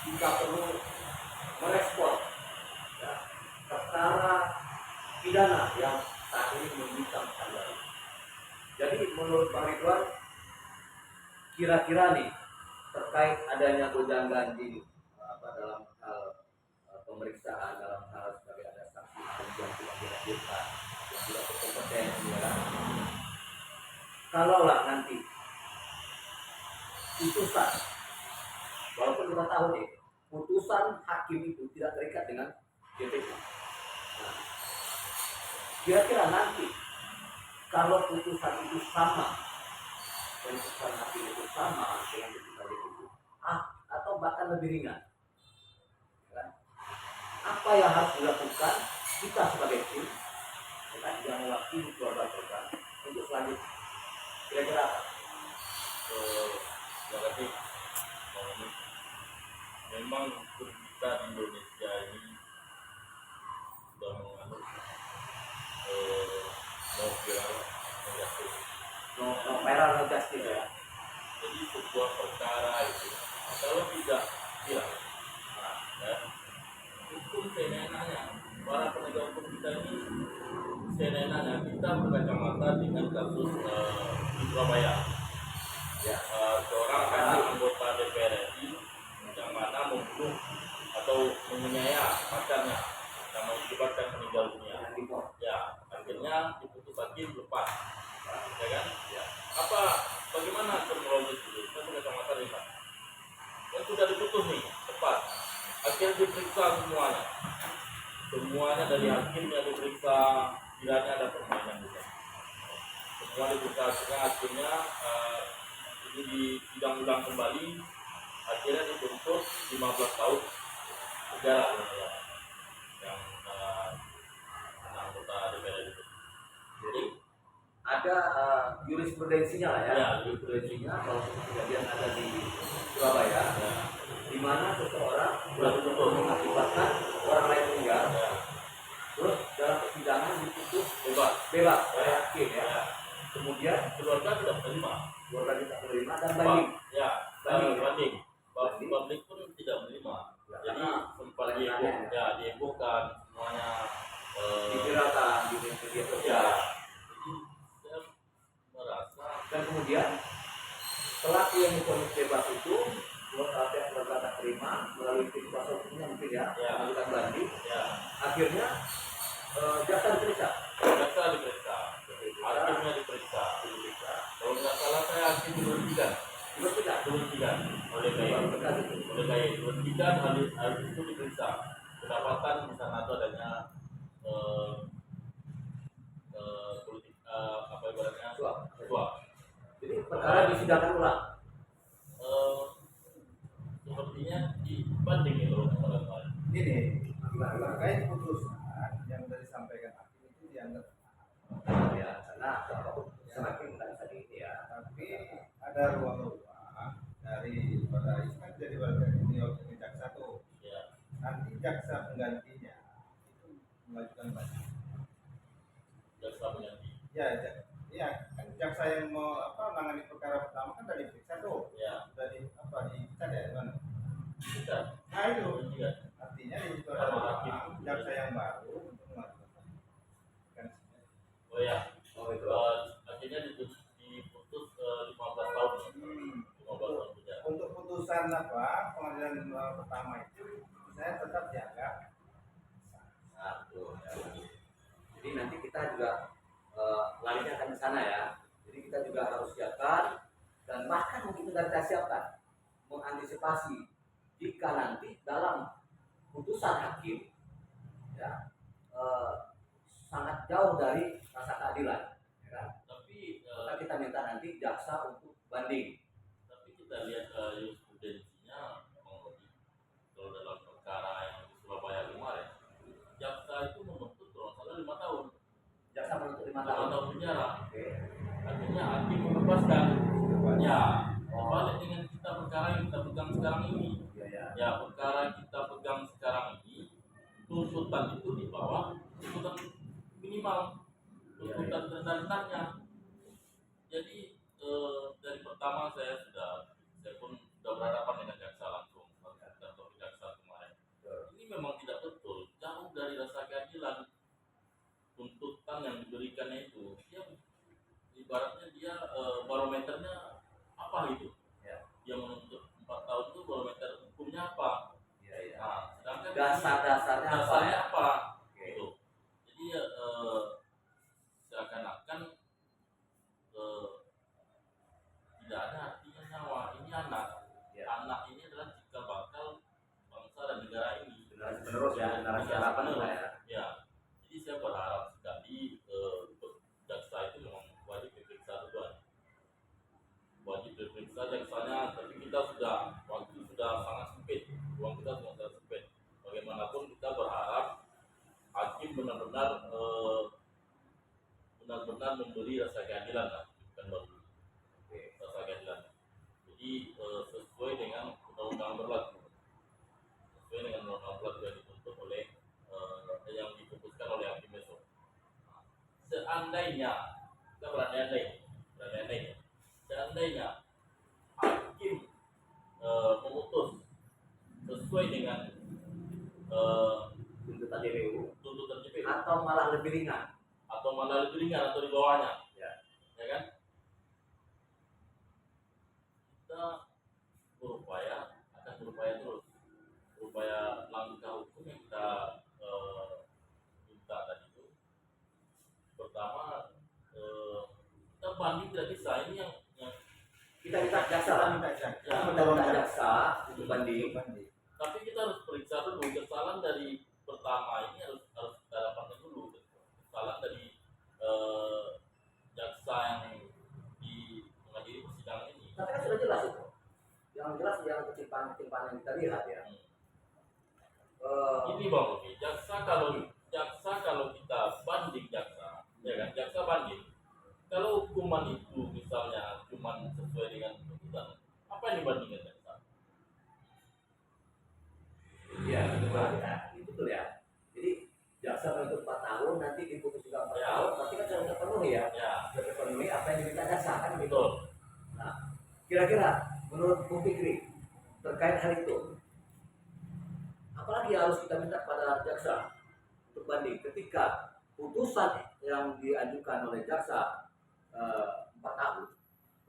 jika perlu merespon ya, perkara pidana yang saat ini membingkang kembali. Jadi menurut Bang Ridwan, kira-kira nih terkait adanya gojangan di dalam hal pemeriksaan, dalam hal sebagai ada saksi yang tidak dihadirkan, yang tidak berkompeten, ya. Kalaulah nanti putusan, walaupun kita tahu nih, putusan hakim itu tidak terikat dengan JPK. Nah, kira-kira nanti kalau putusan itu sama, dan putusan hakim itu sama dengan putusan JPK, atau bahkan lebih ringan, ya, apa yang harus dilakukan kita sebagai tim, ya, yang mewakili keluarga korban untuk selanjutnya? Kira-kira apa? Terima kasih. Memang kita di Indonesia ini sudah menganut no viral, no justice. No viral, no justice ya. Jadi sebuah perkara itu kalau tidak viral, ya, hukum seenaknya para penegak hukum kita ini seenaknya kita berkacamata dengan kasus di Surabaya. Ya, seorang anggota DPR RI yang mana membunuh atau menganiaya pacarnya yang mengakibatkan meninggal dunia. Ya, akhirnya diputus hakim lepas, ya kan? Ya. Bagaimana kronologis itu? Kita berkacamata di sana. Yang sudah diputus nih, tepat. Akhirnya diperiksa semuanya dari hakimnya diperiksa, kiranya ada permainan juga. Semua diperiksa, akhirnya ini sidang ulang kembali, akhirnya dituntut 15 tahun penjara yang anggota DPR itu. Jadi ada jurisprudensinya lah ya, Ya, jurisprudensinya kalau kejadian ada di Surabaya, ya, di mana seseorang sudah dituntut mengakibatkan orang lain meninggal, ya, terus dalam persidangan diputus bebas. bebas oleh hakim ya. Ya. Kemudian Keluarga tidak menerima. keluarga tidak menerima, banding. Ya, Banding. banding. Banding. Publik pun tidak menerima. Ya, Jadi karena sempat banyak tanya, ya dihebohkan semuanya. Diviralkan di media Ya, sosial. jadi saya merasa Dan kemudian pelaku yang difonis bebas itu pihak keluarga terima melalui tim kuasa hukumnya mungkin ya, Ya. mengajukan banding. ya Akhirnya jaksa diperiksa. jaksa diperiksa, hakimnya diperiksa. Kalau nggak salah saya hakim diberhentikan oleh diberhentikan habis itu diperiksa kedapatan di sana itu adanya politik apa ibaratnya suap. Jadi perkara disidangkan ulang. Sepertinya dibanding ya kalau nggak salah. Ini terkait putusan yang sudah disampaikan hakim itu dianggap Ya, karena semakin nggak bisa di ini ya. tapi ada ruang-ruang dari pada Iskan jadi warga ini jaksa tuh Ya, nanti jaksa penggantinya itu mengajukan banding. jaksa pengganti. Ya kan jaksa yang mau menangani perkara pertama kan dari periksa tuh Ya, dari dipecat ya gimana? kita Nah itu berhentikan. artinya di situ ada ruang jaksa yang baru untuk mengajukan banding. Kan Oh ya, Oh itu. akhirnya diputus 15 tahun. 15 tahun penjara. untuk putusan pengadilan pertama itu saya tetap dianggap Satu. Ya. Jadi nanti kita juga larinya akan ke sana ya. Jadi kita juga harus siapkan dan bahkan mungkin sudah kita siapkan mengantisipasi jika nanti dalam putusan hakim ya sangat jauh dari rasa keadilan. Ya kan? Tapi Maka kita minta nanti jaksa untuk banding. kita lihat jurisprudensinya memang lebih kalau dalam perkara yang di Surabaya kemarin jaksa itu menuntut kalau nggak salah 5 tahun Jaksa menuntut 5 5 tahun. tahun penjara. Oke. Akhirnya hakim membebaskan. Ya, balik dengan kita perkara yang kita pegang sekarang ini. Iya ya. Ya, perkara yang kita pegang sekarang ini tuntutan itu di bawah tuntutan minimal, tuntutan rendah-rendahnya. Jadi dari pertama saya pun sudah berhadapan dengan jaksa langsung atau jaksa kemarin. Ini memang tidak betul, jauh dari rasa keadilan. Tuntutan yang diberikannya itu, dia ibaratnya dia barometernya apa gitu? Ya. Dia menuntut 4 tahun itu barometer hukumnya apa? Iya ya. Nah, sedangkan Dasar-dasarnya apa ya? dasarnya apa? Oke. Gitu. Jadi seakan-akan tidak ada artinya nyawa. Ini anak. Ya. Anak ini adalah cikal bakal bangsa dan negara ini. Generasi penerus ya, generasi harapan lah ya. Ya. Jadi saya berharap sekali jaksa itu memang wajib diperiksa duluan. Wajib diperiksa jaksanya, tapi kita waktu sudah sangat sempit, ruang kita sangat sempit. Bagaimanapun kita berharap hakim benar-benar memberi rasa keadilan lah, bukan baru rasa keadilan. Jadi sesuai dengan undang-undang berlaku, sesuai dengan undang-undang berlaku yang dituntut oleh yang diputuskan oleh hakim besok. Seandainya kita berandai-andai, seandainya hakim memutus sesuai dengan Tuntutan DPU tuntutan JPU atau malah lebih ringan. atau di bawahnya, Ya. ya kan? Kita akan berupaya terus, berupaya langkah hukum yang kita minta tadi itu. Pertama, kita banding tidak bisa. Ini yang Kita minta jaksa lah. Ya, Kita minta jaksa untuk banding. tapi kita harus periksa dulu kesalahan dari pertama ini harus kita dapatkan dulu kesalahan dari jaksa yang menghadiri persidangan ini. Tapi kan sudah jelas itu. Yang jelas yang ketimpangan yang kita lihat ya. Ini Bang Romi, jaksa kalau kita banding jaksa, ya kan, jaksa banding. Kalau hukuman itu misalnya cuma sesuai dengan tuntutan, apa yang dibandingkan jaksa? Iya, betul ya. Jadi jaksa menuntut 4 tahun, nanti diputus juga 4 Ya. tahun, berarti kan sudah terpenuhi ya. Ya, Sudah terpenuhi apa yang diminta jaksa kan gitu. betul. Nah, Kira-kira menurut Bung Fikri terkait hal itu, apalagi harus kita minta pada jaksa untuk banding ketika putusan yang diajukan oleh jaksa 4 tahun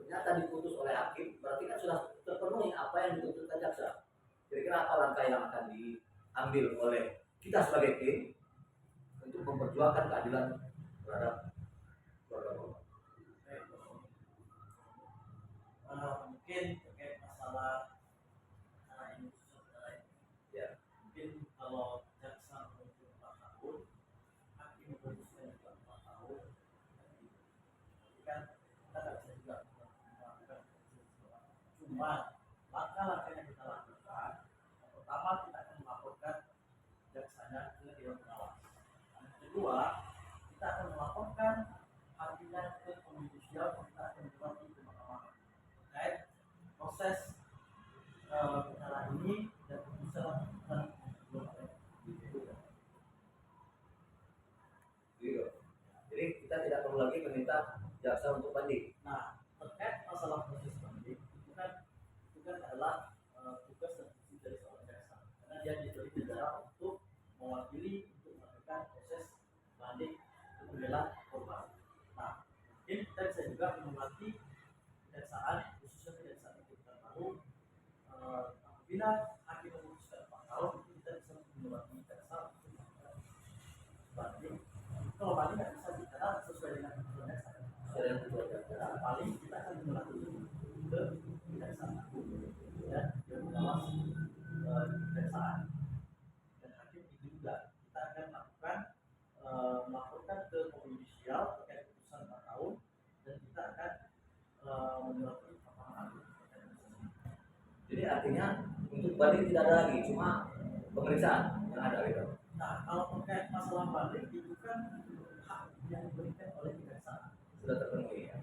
ternyata diputus oleh hakim, berarti kan sudah terpenuhi apa yang dituntutkan jaksa. Kira-kira apa langkah yang akan diambil oleh kita sebagai tim untuk memperjuangkan keadilan terhadap keluarga korban? Mungkin terkait masalah ini Ya. mungkin kalau jaksa menuntut 4 tahun, hakim memutuskan juga 4 tahun, tapi kan kita nggak bisa juga melakukan cuma langkah-langkah yang kita lakukan. Yang pertama, kita akan melaporkan jaksanya ke dewan pengawas. Yang kedua, kita akan melaporkan hakimnya ke komisi judisial, kita akan membuat ke mahkamah terkait proses perkara ini dan putusan Gitu. Jadi kita tidak perlu lagi meminta jaksa untuk banding. Nah, terkait masalah proses banding itu kan adalah tugas dan fungsi dari seorang jaksa, karena dia diberi negara untuk mewakili untuk melakukan proses banding untuk membela korban. Nah, mungkin kita bisa juga menghormati kejaksaan, khususnya kejaksaan yang kita tahu apabila hakim memutuskan 4 tahun, itu kita bisa menghormati jaksa untuk melakukan banding. Kalau banding nggak bisa bicara sesuai dengan ketentuan jaksa. Nah, paling kita akan melatih ke kejaksaan agung dan dewan pengawas kejaksaan dan hakim itu juga kita akan lakukan melaporkan ke komisi judisial terkait putusan 4 tahun dan kita akan menyuarakan mahkamah agung. Jadi artinya untuk banding tidak ada lagi, cuma pemeriksaan yang ada gitu. Nah, kalau terkait masalah banding itu kan hak yang diberikan oleh kejaksaan Sudah terpenuhi ya.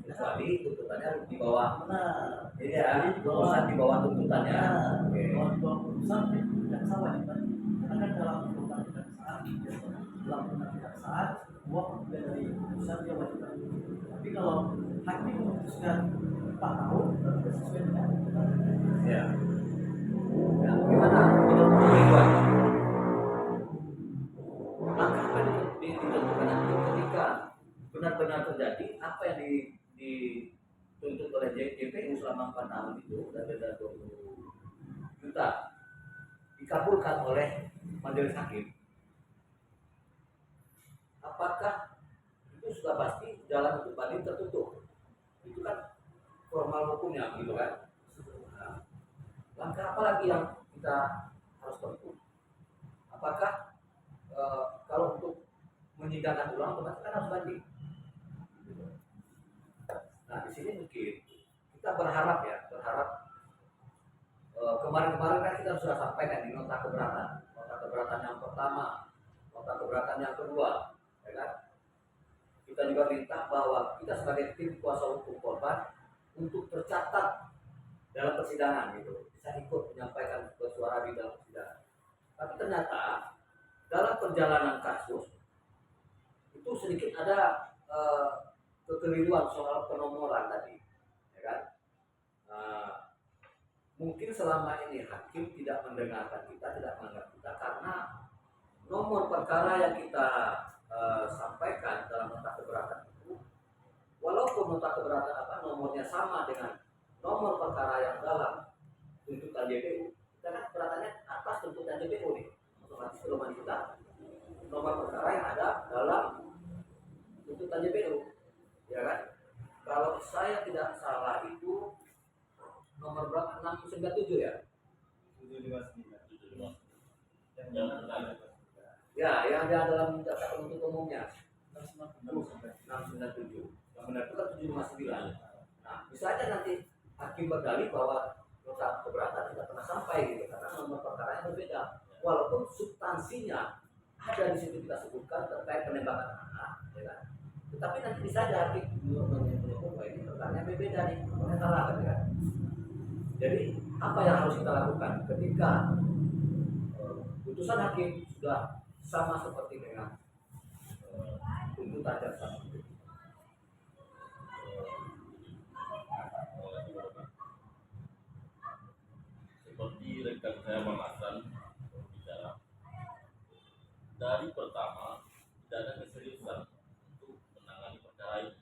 Kecuali tuntutannya di bawah. benar. Jadi ya, putusan di bawah tuntutannya. Oke. Kalau di bawah putusan jaksa wajib banding. Karena kan dalam undang kejaksaan, dalam undang kejaksaan, uang dari putusan dia wajib banding. Tapi kalau hakim memutuskan 4 tahun, berarti sesuai dengan Ya. Ya, gimana menurut Iwan? Langkah apa yang ditentukan nanti ketika benar-benar terjadi apa yang dituntut oleh JPU selama 4 tahun itu dan denda 20 juta dikabulkan oleh majelis hakim? Apakah itu sudah pasti jalan untuk banding tertutup? Itu kan formal hukumnya gitu kan. Nah, langkah apa lagi yang kita harus tempuh? Apakah kalau untuk menyidangkan ulang otomatis kan harus banding? Nah di sini mungkin kita berharap kemarin-kemarin kan kita sudah sampaikan di nota keberatan yang pertama, nota keberatan yang kedua, ya kan? Kita juga minta bahwa kita sebagai tim kuasa hukum korban untuk tercatat dalam persidangan gitu, bisa ikut menyampaikan bersuara di dalam persidangan. Tapi ternyata dalam perjalanan kasus itu sedikit ada kekeliruan soal penomoran tadi, ya kan? Mungkin selama ini hakim tidak mendengarkan kita, tidak menganggap kita karena nomor perkara yang kita sampaikan dalam nota keberatan itu, walaupun nota keberatan nomornya sama dengan nomor perkara yang dalam tuntutan JPU, kita kan keberatannya atas tuntutan JPU nih, otomatis pedoman kita nomor perkara yang ada dalam tuntutan JPU, ya kan? Kalau saya tidak salah itu nomor berapa? 697 ya? 759. Ya, yang ada dalam jaksa penuntut umumnya 697. Yang benar itu kan 759. Nah, bisa aja nanti hakim berdalih bahwa nota keberatan tidak pernah sampai gitu karena nomor perkaranya berbeda. Walaupun substansinya ada di situ kita sebutkan terkait penembakan anak, ya kan? Tetapi nanti bisa aja hakim menyebut bahwa ini perkaranya berbeda nih, namanya salah kan? Ya? Jadi apa yang harus kita lakukan ketika putusan hakim sudah sama seperti dengan tuntutan jaksa? izinkan saya Bang Hasan bicara. Dari pertama tidak ada keseriusan untuk menangani perkara ini.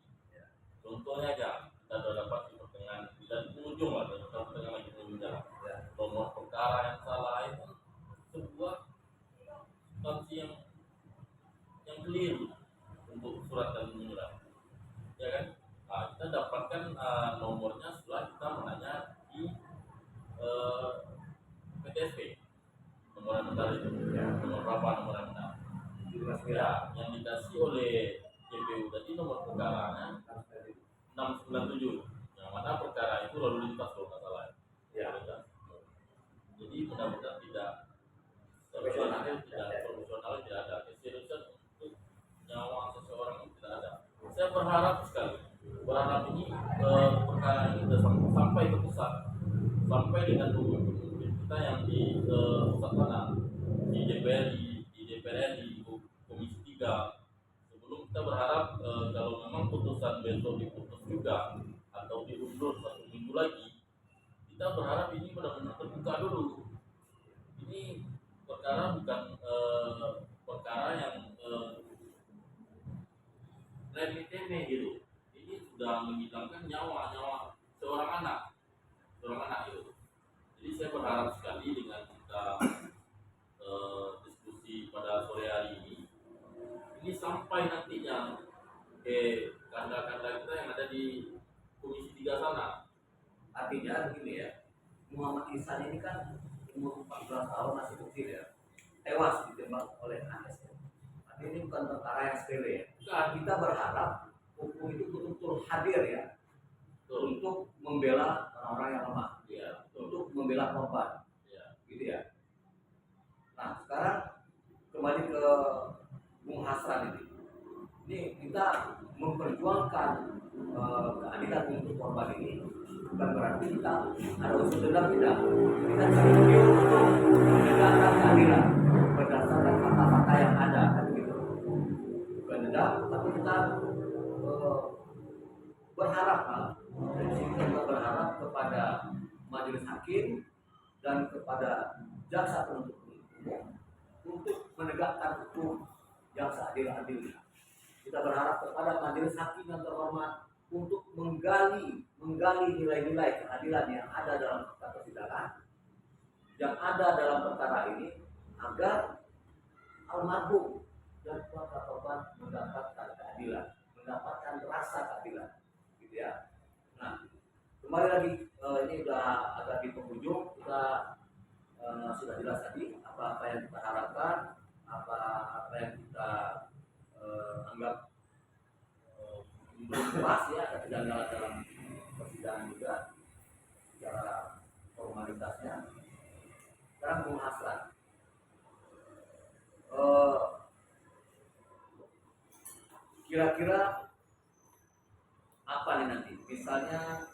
Contohnya aja kita sudah dapat di pertengahan dan pengunjung lah, dari pertengahan lagi pengunjung jalan. Nomor perkara yang salah itu sebuah substansi yang keliru untuk surat dan menyurat, ya kan? Nah, kita dapatkan nomornya setelah kita menanya di PTSP, nomor yang benar itu, nomor berapa nomor yang benar? Ya, yang dikasih oleh JPU tadi nomor perkaranya 697, yang mana perkara itu lalu lintas kalau nggak salah. Ya. Jadi benar-benar tidak profesional, tidak ada keseriusan untuk nyawa seseorang itu tidak ada. Saya berharap sekali, ini perkara ini sudah sampai ke pusat, sampai dengan pemimpin kita yang di pusat sana, di DPR, di DPR, di Komisi 3. Sebelum kita berharap kalau memang putusan besok diputus juga atau diundur 1 minggu lagi, kita berharap ini benar-benar terbuka dulu. Ini perkara bukan perkara yang remeh-temeh gitu. Ini sudah menghilangkan nyawa seorang anak itu. Jadi saya berharap sekali dengan kita diskusi pada sore hari ini sampai nantinya ke kanda-kanda kita yang ada di Komisi 3 sana. Artinya begini ya, Muhammad Ihsan ini kan umur 14 tahun, masih kecil ya, tewas ditembak oleh AS. Artinya ini bukan perkara yang sepele ya. Nah, kita berharap hukum itu betul-betul hadir ya, untuk membela orang-orang yang lemah, Ya, untuk membela korban, ya. gitu ya. Nah, sekarang kembali ke Bung Hasran ini. Ini kita memperjuangkan keadilan untuk korban ini, bukan berarti kita ada unsur dendam, tidak. Kita setuju untuk menegakkan keadilan berdasarkan fakta-fakta yang ada, kan gitu. Bukan dendam, tapi kita berharap, dari sini kita berharap kepada majelis hakim dan kepada jaksa penuntut umum untuk menegakkan hukum yang seadil-adilnya. Kita berharap kepada majelis hakim yang terhormat untuk menggali nilai-nilai keadilan yang ada dalam fakta persidangan, yang ada dalam perkara ini, agar almarhum dan keluarga korban mendapatkan keadilan, mendapatkan rasa keadilan, gitu ya. Nah, kembali lagi, ini sudah agak di penghujung. Kita sudah jelas tadi apa yang kita harapkan, apa yang kita anggap belum puas ya, ada kejanggalan dalam persidangan juga secara formalitasnya. Sekarang Bung Hasran, kira-kira apa nih nanti? Misalnya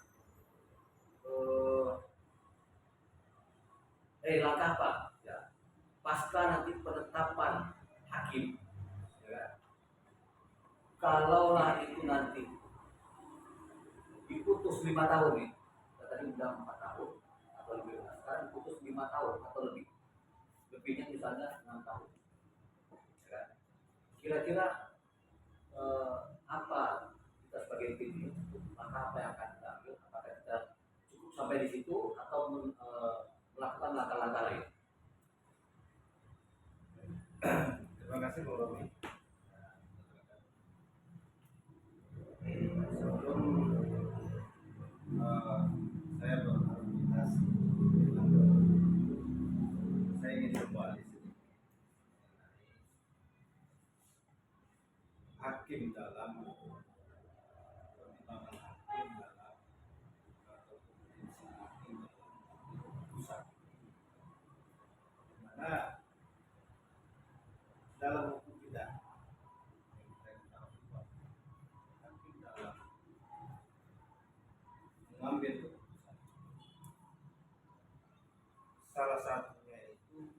langkah apa? Ya, pasca nanti penetapan hakim. Kalaulah itu nanti diputus 5 tahun nih, tadi udah 4 tahun atau lebih, sekarang diputus 5 tahun atau lebihnya misalnya 6 tahun. Ya. Kira-kira apa kita sebagai tim langkah apa yang akan kita ambil? Apakah kita cukup sampai di situ atau melakukan langkah-langkah lain? Terima kasih Bung Romi. Sebelum saya berkomunikasi, saya ingin kembali hakim dalam pertimbangan hakim dalam atau prinsip hakim dalam pusat, mana dalam hukum pidana hakim dalam mengambil keputusan, salah satunya itu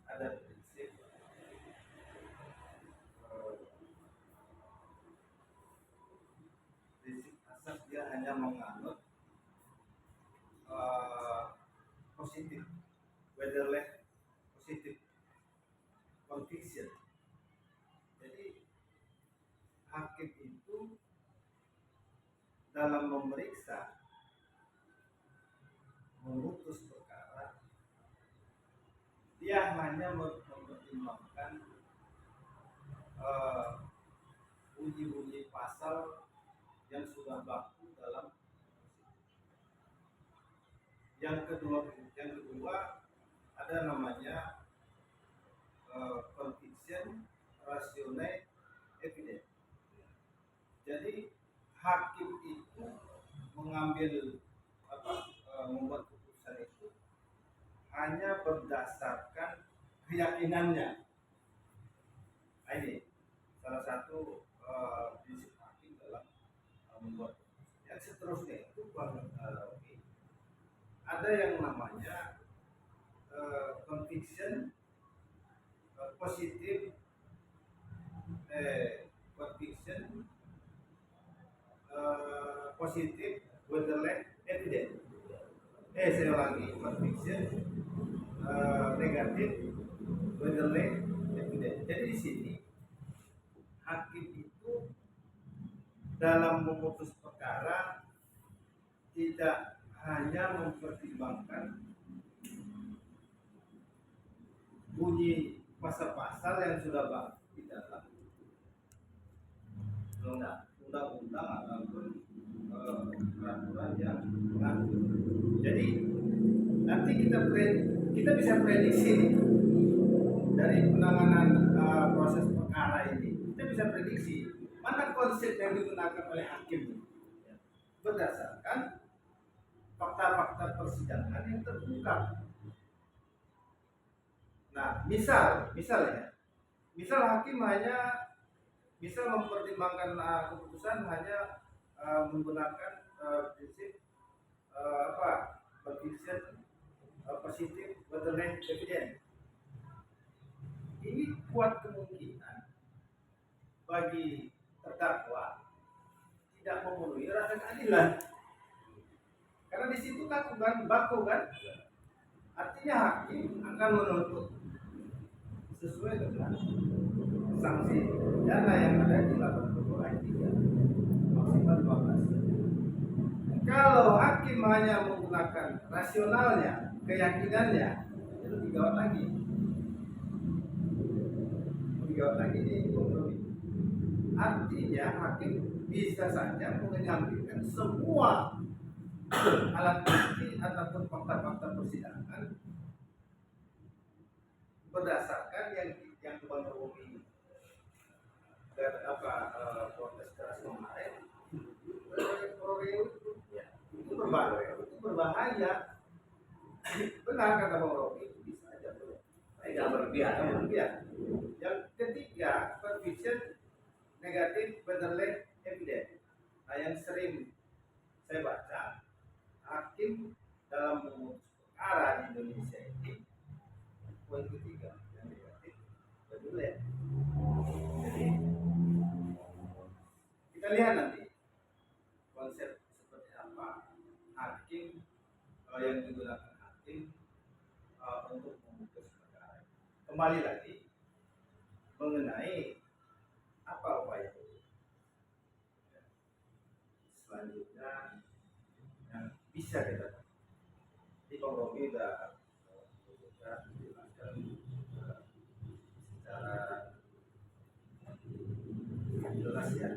ada prinsip positif, Wetherland positif conviction. Jadi hakim itu dalam memeriksa, memutus perkara, dia hanya mempertimbangkan bunyi-bunyi pasal yang sudah baku dalam. Yang kedua ada namanya conviction rationale evidence. Jadi hakim itu mengambil membuat keputusan itu hanya berdasarkan keyakinannya. Nah, ini salah satu prinsip hakim dalam membuat keputusan. Yang seterusnya itu ada yang namanya conviction positif positif Wetherland evidence. Saya ulangi, conviction negatif Wetherland evidence. Jadi di sini hakim itu dalam memutus perkara tidak hanya mempertimbangkan bunyi pasal-pasal yang sudah baku di dalam undang-undang ataupun peraturan yang mengatur. Jadi nanti kita bisa prediksi dari penanganan proses perkara ini, kita bisa prediksi mana konsep yang digunakan oleh hakim berdasarkan fakta-fakta persidangan yang terungkap. Nah, misal hakim hanya bisa mempertimbangkan keputusan hanya menggunakan prinsip conviction positif Wetherland evidence. Ini kuat kemungkinan bagi terdakwa tidak memenuhi rasa keadilan. Karena di situ baku kan, artinya hakim akan menuntut sesuai dengan sanksi pidana yang ada di 80 ayat 3 maksimal 12. Kalau hakim hanya menggunakan rasionalnya, keyakinannya, itu 3 tahun lagi. 3 tahun lagi di kompromi. Artinya hakim bisa saja mengambilkan semua alat bukti ataupun fakta-fakta persidangan berdasarkan yang kompromi protes keras kemarin. Itu berbahaya. Benar kata Bang Robi, itu bisa aja tidak berlebihan. Yang ketiga, conviction negatif Wetherland evidence. Nah, yang sering saya baca, hakim dalam memutus perkara di Indonesia ini poin ketiga yang negatif Wetherland. Jadi kita lihat nanti konsep seperti apa hakim yang digunakan hakim untuk memutus perkara. Kembali lagi mengenai apa upaya selanjutnya yang bisa kita di kompromi sudah dijelaskan secara jelas ya.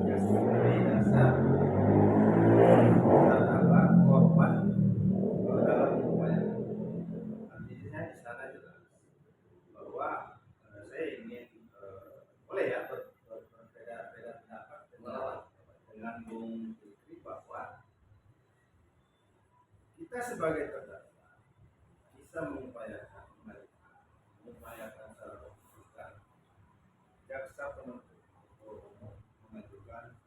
Yang sebagai dasar terhadap korban dalam upaya. Artinya di sana jelas bahwa saya ingin boleh ya berbeda pendapat dengan Bung Fikri bahwa kita sebagai terdakwa bisa mengupayakan secara konsisten jaksa penuntut umum mengajukan.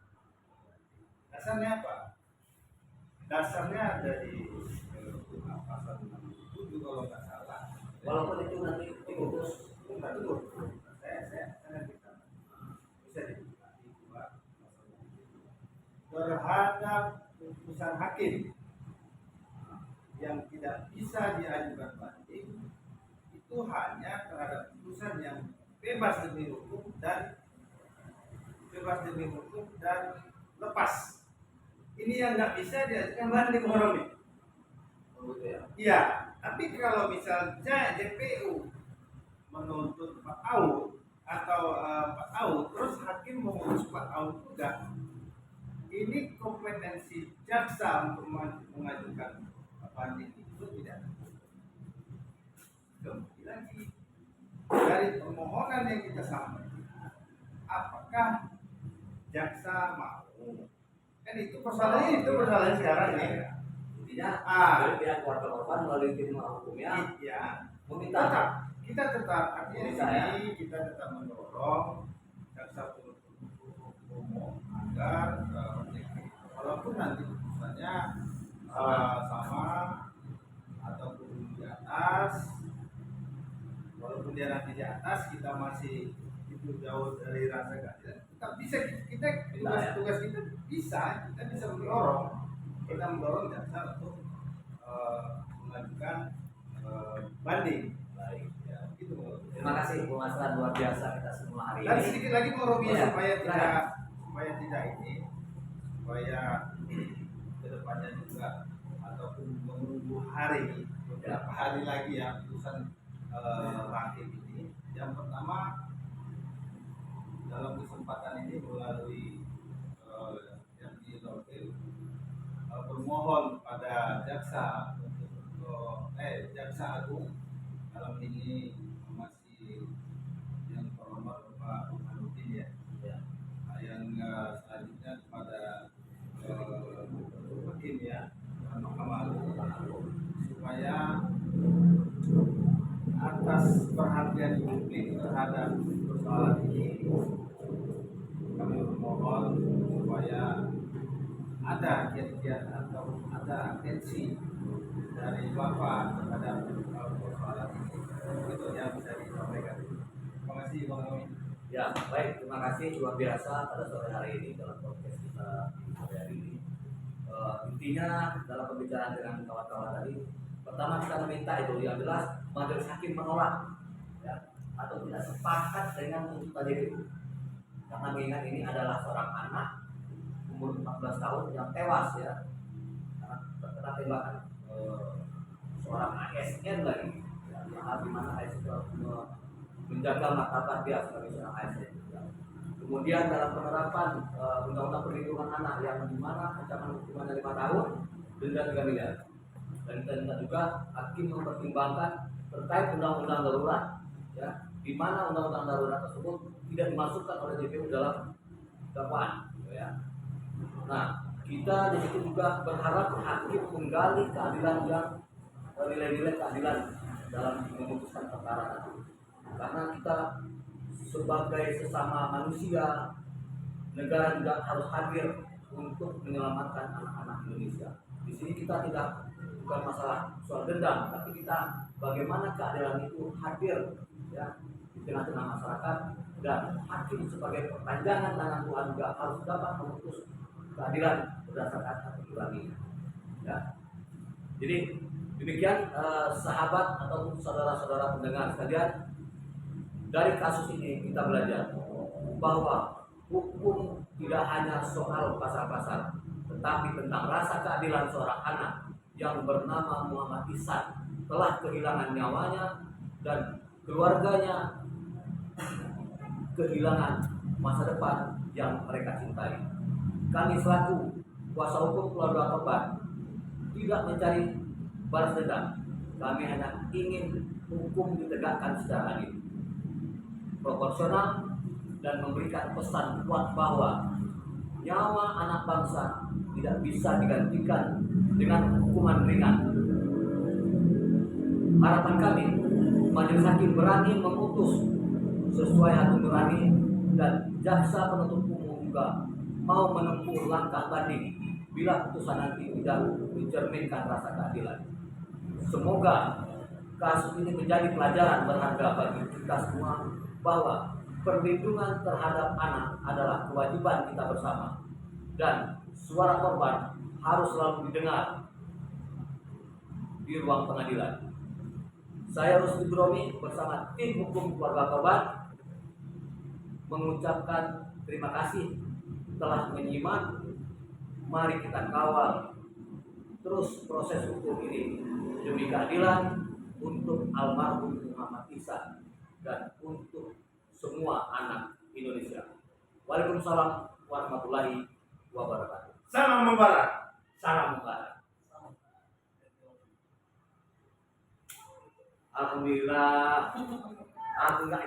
Dasarnya apa? Dasarnya ada di pasal 67 kalau nggak salah. Walaupun itu nanti diputus saya bisa dibuka di 2 terhadap putusan hakim yang tidak bisa diajukan banding itu hanya terhadap putusan yang bebas demi hukum dan lepas. Ini yang nggak bisa diajukan banding orang ini. Oh, gitu ya. Iya, tapi kalau misalnya JPU menuntut 4 tahun atau 4 tahun, terus hakim memutus 4 tahun juga, ini kompetensi jaksa untuk mengajukan banding itu tidak. Kemudian lagi dari permohonan yang kita sampaikan, apakah jaksa mau? Kan itu persoalannya sekarang ya. Intinya dari pihak keluarga korban melalui tim hukumnya Iya. meminta Kita tetap artinya di Bisa, ya? sini kita tetap mendorong jaksa penuntut umum agar walaupun nanti putusannya sama ataupun di atas, walaupun dia nanti di atas kita masih itu jauh dari rasa keadilan, tetap bisa kita tugas kita kita bisa mendorong jaksa untuk mengajukan banding. baik. Ya, gitu. Terima kasih Bu Masran, luar biasa kita semua hari Dan ini. sedikit lagi mau Robi Iya, supaya silakan. supaya kedepannya juga ataupun menunggu hari beberapa hari lagi ya putusan hakim ini. Yang pertama, dalam kesempatan ini melalui yang dilakukan bermohon kepada jaksa jaksa agung, dalam ini masih yang terhormat Bapak Burhanuddin ya. Ya. Yang selanjutnya kepada hakim ya, Mahkamah Agung, supaya atas perhatian publik terhadap persoalan ini kami memohon supaya ada kiat-kiat atau ada atensi dari Bapak terhadap persoalan ini. Itu yang bisa disampaikan. Terima kasih Bang Romi. Ya, baik, terima kasih luar biasa pada sore hari ini dalam podcast kita di sore hari ini. Intinya dalam pembicaraan dengan kawan-kawan tadi, pertama kita meminta itu yang jelas majelis hakim menolak ya, atau tidak sepakat dengan tuntutan JPU. Karena mengingat ini adalah seorang anak umur 14 tahun yang tewas ya, karena terkena tembakan seorang ASN lagi, ya, di mana ASN menjaga martabat dia sebagai seorang ASN. Kemudian dalam penerapan Undang-Undang Perlindungan Anak yang di mana ancaman hukumannya 5 tahun, denda 3 miliar. Dan kita juga hakim mempertimbangkan terkait undang-undang darurat, ya, di mana undang-undang darurat tersebut tidak dimasukkan oleh JPU dalam dakwaan, ya. Nah, kita di situ juga berharap hakim menggali keadilan yang nilai-nilai keadilan dalam memutuskan perkara tadi. Karena kita sebagai sesama manusia, negara juga harus hadir untuk menyelamatkan anak-anak Indonesia. Di sini kita bukan masalah soal dendam, tapi kita bagaimana keadilan itu hadir ya di tengah-tengah masyarakat, dan hakim sebagai perpanjangan tangan Tuhan juga harus dapat memutus keadilan berdasarkan aturan ini. Ya. Jadi demikian sahabat ataupun saudara-saudara pendengar sekalian, dari kasus ini kita belajar bahwa hukum tidak hanya soal pasal-pasal, tetapi tentang rasa keadilan seorang anak yang bernama Muhammad Ihsan telah kehilangan nyawanya dan keluarganya kehilangan masa depan yang mereka cintai. Kami selaku kuasa hukum keluarga korban tidak mencari balas dendam. Kami hanya ingin hukum ditegakkan secara adil, proporsional, dan memberikan pesan kuat bahwa nyawa anak bangsa tidak bisa digantikan dengan hukuman ringan. Harapan kami, majelis hakim berani memutus sesuai hati nurani, dan jaksa penuntut umum juga mau menempuh langkah banding bila putusan nanti tidak mencerminkan rasa keadilan. Semoga kasus ini menjadi pelajaran berharga bagi kita semua bahwa perlindungan terhadap anak adalah kewajiban kita bersama, dan suara korban harus selalu didengar di ruang pengadilan. Saya Rusdi Bromi bersama tim hukum keluarga korban mengucapkan terima kasih telah menyimak. Mari kita kawal terus proses hukum ini demi keadilan untuk almarhum Muhammad Ihsan dan untuk semua anak Indonesia. Waalaikumsalam warahmatullahi wabarakatuh. Salam Mubarak. Salam Mubarak. Alhamdulillah. Aku nggak